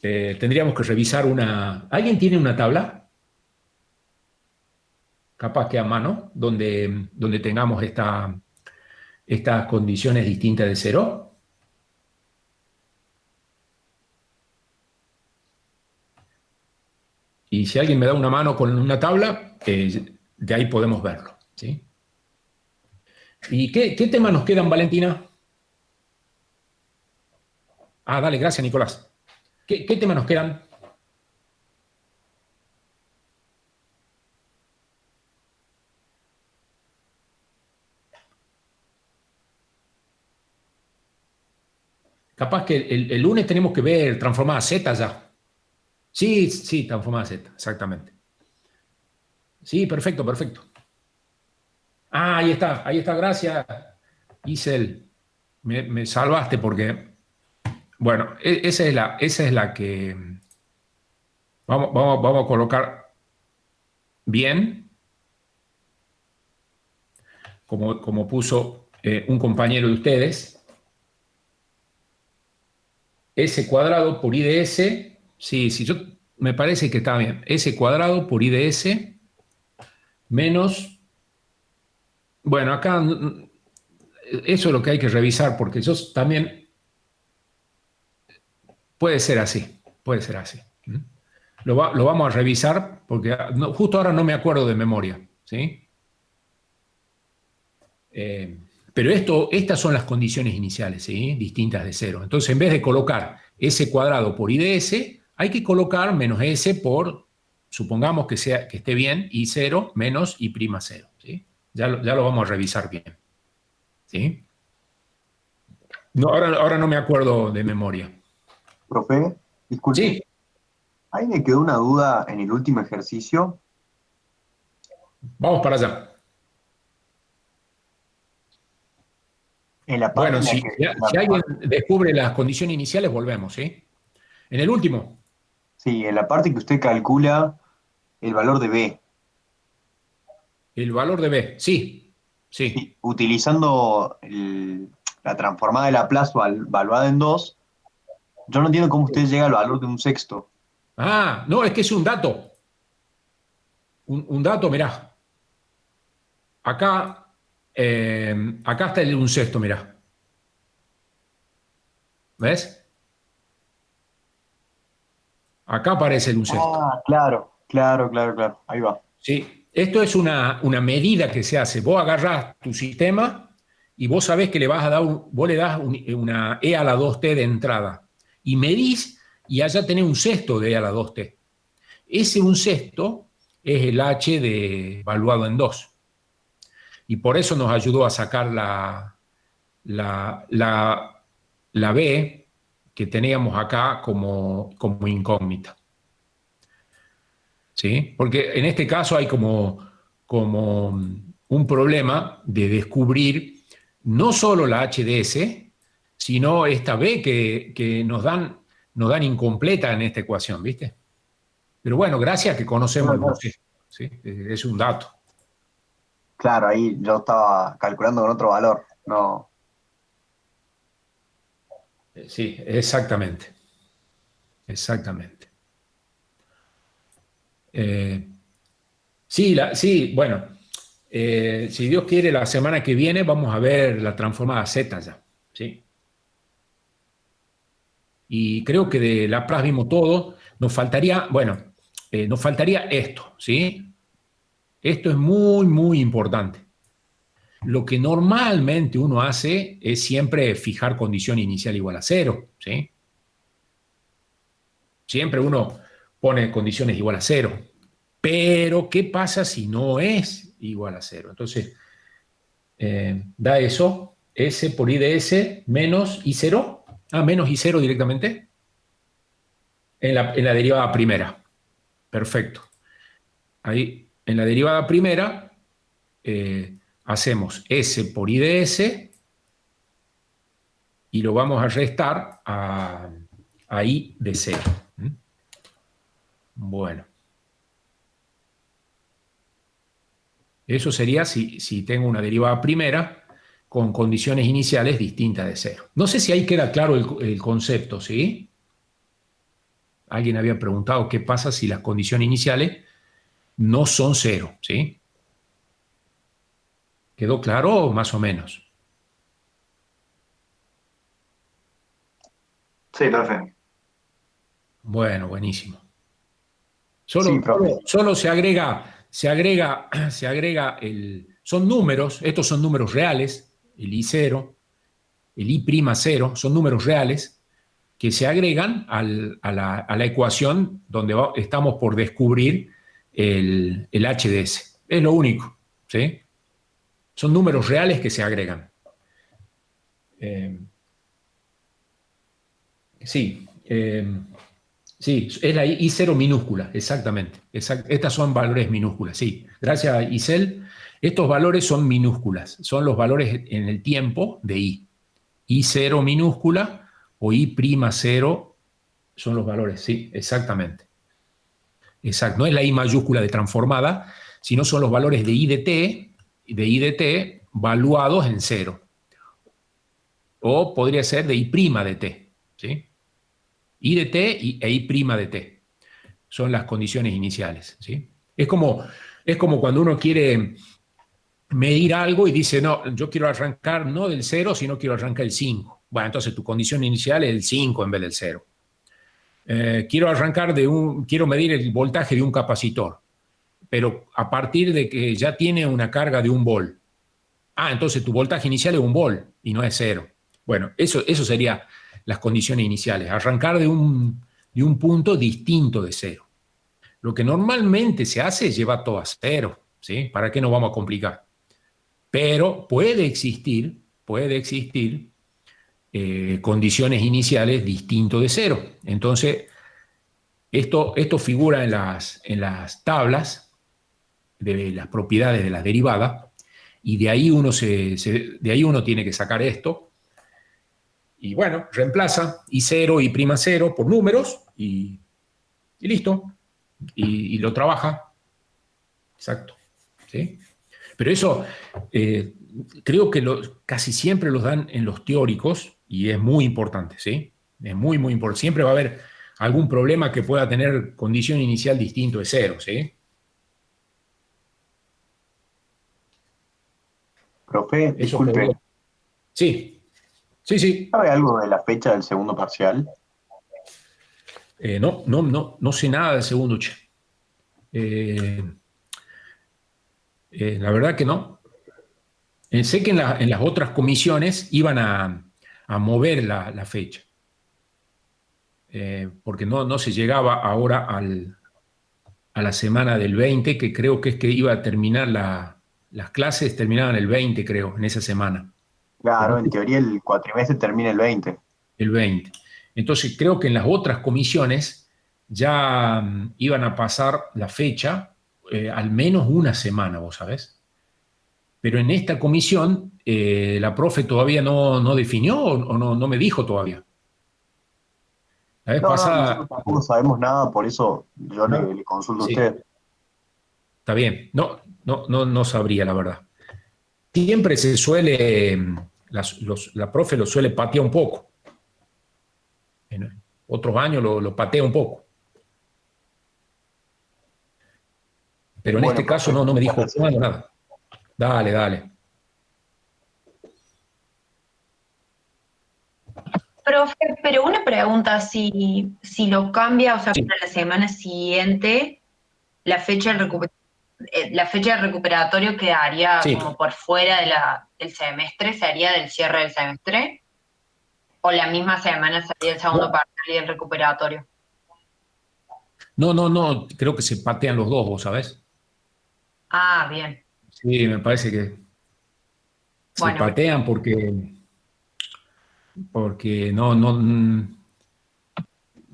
Tendríamos que revisar una... ¿Alguien tiene una tabla? Capaz que a mano, donde tengamos estas condiciones distintas de cero. Y si alguien me da una mano con una tabla, de ahí podemos verlo, ¿sí? ¿Y qué temas nos quedan, Valentina? Ah, dale, gracias, Nicolás. ¿Qué temas nos quedan? Capaz que el lunes tenemos que ver transformada Z ya. Sí, sí, transformada Z, exactamente. Sí, perfecto, perfecto. Ah, ahí está, gracias, Isel. Me salvaste porque, bueno, esa es la que vamos a colocar bien, como puso un compañero de ustedes. S cuadrado por I de S, sí, me parece que está bien. S cuadrado por I de S menos, bueno, acá eso es lo que hay que revisar, porque eso también puede ser así, puede ser así. Lo vamos a revisar, porque justo ahora no me acuerdo de memoria, ¿sí? Pero estas son las condiciones iniciales, ¿sí? Distintas de cero. Entonces, en vez de colocar S cuadrado por I de S, hay que colocar menos S por, supongamos que esté bien, I0 menos I'0, ¿sí? Ya lo vamos a revisar bien, ¿sí? No, ahora no me acuerdo de memoria. Profe, disculpe. Sí. Ahí me quedó una duda en el último ejercicio. Vamos para allá. En la parte Bueno, en la si que, alguien descubre las condiciones iniciales, volvemos, ¿sí? En el último. sí, en la parte que usted calcula el valor de B. El valor de B, sí, sí. Sí, utilizando la transformada de Laplace valuada en 2, yo no entiendo cómo usted llega al valor de un sexto. Ah, no, es que es un dato. Un dato, mirá. Acá está un sexto, mirá. ¿Ves? Acá aparece el un sexto. Ah, claro. Ahí va. Sí, esto es una medida que se hace. Vos agarrás tu sistema y vos sabés que le vas a dar, vos le das una E a la 2t de entrada. Y medís y allá tenés un sexto de E a la 2t. Ese un sexto es el H evaluado en 2. Y por eso nos ayudó a sacar la B que teníamos acá como incógnita. ¿Sí? Porque en este caso hay como un problema de descubrir no solo la HDS, sino esta B que nos dan incompleta en esta ecuación, ¿viste? Pero bueno, gracias a que conocemos el concepto, ¿sí? Es un dato. Claro, ahí yo estaba calculando con otro valor. No. Sí, exactamente. Exactamente. Sí, bueno, si Dios quiere, la semana que viene vamos a ver la transformada Z ya, ¿sí? Y creo que de Laplace vimos todo. Nos faltaría, nos faltaría esto, ¿sí? Esto es muy, muy importante. Lo que normalmente uno hace es siempre fijar condición inicial igual a 0, ¿sí? Siempre uno pone condiciones igual a 0. Pero, ¿qué pasa si no es igual a 0? Entonces, da eso, S por I de S menos I0. Ah, menos I0 directamente. En la derivada primera. Perfecto. Ahí, en la derivada primera, hacemos S por I de S y lo vamos a restar a I de 0. Bueno. Eso sería si tengo una derivada primera con condiciones iniciales distintas de 0. No sé si ahí queda claro el concepto, ¿sí? Alguien había preguntado qué pasa si las condiciones iniciales no son 0, ¿sí? ¿Quedó claro más o menos? Sí, perfecto. Bueno, buenísimo. Sí, profe. Solo se agrega son números, estos son números reales, el I0, el I'0, son números reales que se agregan a la ecuación donde estamos por descubrir el HDS. Es lo único, ¿sí? Son números reales que se agregan. Sí, es la I0 minúscula, exactamente. Estas son valores minúsculas, sí. Gracias, Isel. Estos valores son minúsculas, son los valores en el tiempo de I. I0 minúscula o I'0 son los valores, sí, exactamente. Exacto, no es la I mayúscula de transformada, sino son los valores de I de t valuados en 0. O podría ser de I' de t, ¿sí? I de t e I' de t. Son las condiciones iniciales, ¿sí? Es como cuando uno quiere medir algo y dice, no, yo quiero arrancar no del 0, sino quiero arrancar el 5. Bueno, entonces tu condición inicial es el 5 en vez del 0. Quiero medir el voltaje de un capacitor, pero a partir de que ya tiene una carga de 1 volt. Entonces tu voltaje inicial es 1 volt y no es 0. Bueno, eso serían las condiciones iniciales, arrancar de un punto distinto de 0. Lo que normalmente se hace es llevar todo a 0, ¿sí? ¿Para qué nos vamos a complicar? Pero puede existir condiciones iniciales distintas de 0. Entonces, esto figura en las tablas de las propiedades de las derivadas, y de ahí uno tiene que sacar esto. Y bueno, reemplaza I0, I'0 por números y listo. Y lo trabaja. Exacto. ¿Sí? Pero eso creo que casi siempre los dan en los teóricos y es muy importante, ¿sí? Es muy, muy importante. Siempre va a haber algún problema que pueda tener condición inicial distinto de 0, ¿sí? Profe, disculpe. Sí. ¿Sabe algo de la fecha del segundo parcial? No sé nada del segundo, che. La verdad que no. Sé que en las otras comisiones iban a mover la fecha, porque no se llegaba ahora a la semana del 20, que creo que es que iba a terminar las clases, terminaban el 20, creo, en esa semana. Claro, en teoría el cuatrimestre termina el 20. El 20. Entonces creo que en las otras comisiones ya iban a pasar la fecha al menos una semana, vos sabés. Pero en esta comisión la profe todavía no definió o no me dijo todavía. La vez pasada... nosotros tampoco sabemos nada, por eso yo le consulto a usted. Está bien. No sabría, la verdad. Siempre se suele... La profe lo suele patear un poco. En otros años lo patea un poco. Pero en este caso no me dijo nada. Dale. Profe, pero una pregunta, si lo cambia, o sea, para la semana siguiente, la fecha del recuperatorio quedaría como por fuera del semestre, ¿sería del cierre del semestre? ¿O la misma semana sería el segundo parcial y el recuperatorio? No, creo que se patean los dos, vos sabés. Bien. Sí, me parece que se patean porque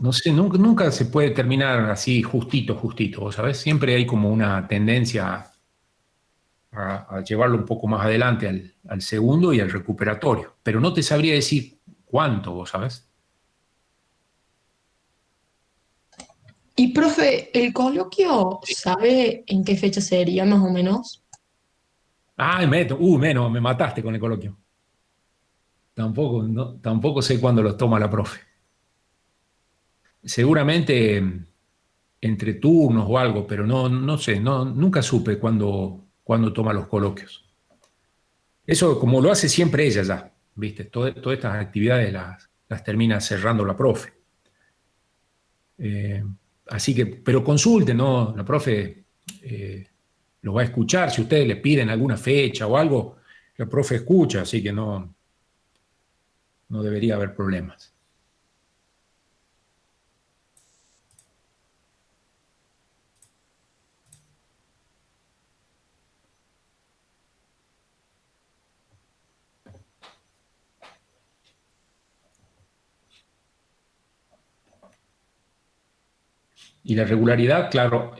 no sé, nunca se puede terminar así justito, justito, ¿sabes? Siempre hay como una tendencia a llevarlo un poco más adelante al segundo y al recuperatorio. Pero no te sabría decir cuánto, ¿vos sabes? Y profe, ¿el coloquio sabe en qué fecha sería más o menos? Ah, menos, me mataste con el coloquio. Tampoco, tampoco sé cuándo los toma la profe. Seguramente entre turnos o algo, pero no sé, nunca supe cuándo toma los coloquios. Eso como lo hace siempre ella ya, ¿viste? Todas estas actividades las termina cerrando la profe. Eh, Así que, pero consulten, ¿no? La profe lo va a escuchar. Si ustedes le piden alguna fecha o algo, la profe escucha, así que no debería haber problemas. Y la regularidad, claro,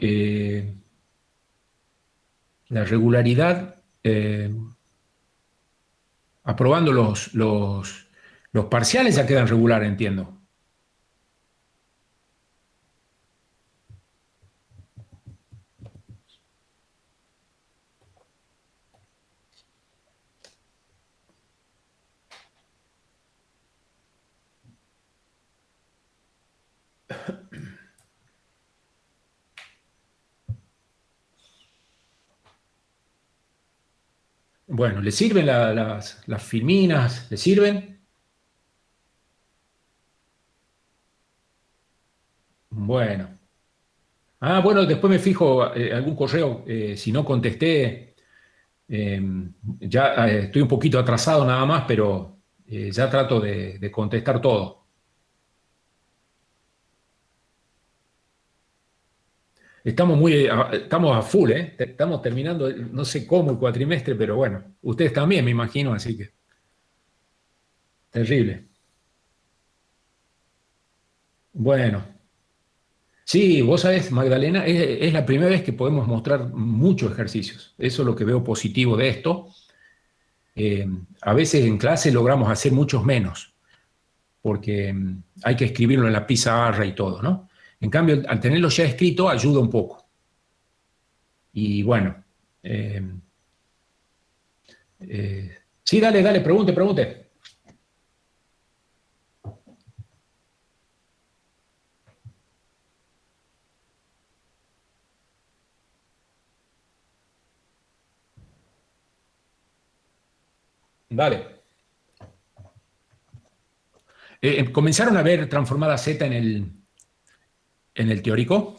la regularidad, aprobando los parciales ya quedan regular, entiendo. Bueno, ¿le sirven las filminas? ¿Le sirven? Bueno. Ah, bueno, después me fijo algún correo, si no contesté, ya estoy un poquito atrasado nada más, pero ya trato de contestar todo. Estamos a full, ¿eh? Estamos terminando, no sé cómo el cuatrimestre, pero bueno, ustedes también me imagino, así que terrible. Bueno, sí, vos sabés, Magdalena, es la primera vez que podemos mostrar muchos ejercicios. Eso es lo que veo positivo de esto. Eh, a veces en clase logramos hacer muchos menos, porque hay que escribirlo en la pizarra y todo, ¿no? En cambio, al tenerlo ya escrito, ayuda un poco. Y bueno, eh, sí, dale, pregunte. Dale. ¿Comenzaron a ver transformada Z en el teórico?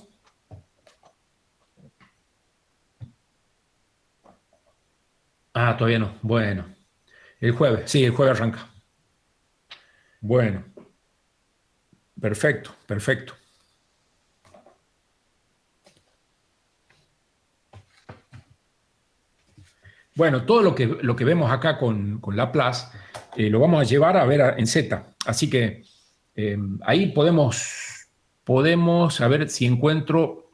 Ah, todavía no. Bueno, el jueves, sí, el jueves arranca. Bueno, perfecto. Bueno, todo lo que vemos acá con Laplace lo vamos a llevar a ver en Z. Así que ahí podemos a ver si encuentro,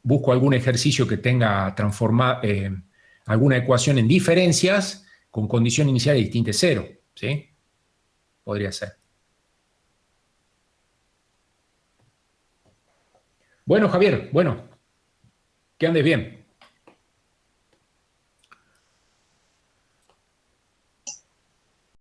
busco algún ejercicio que tenga alguna ecuación en diferencias con condición inicial distinta de cero. ¿Sí? Podría ser. Bueno, Javier, bueno, que andes bien.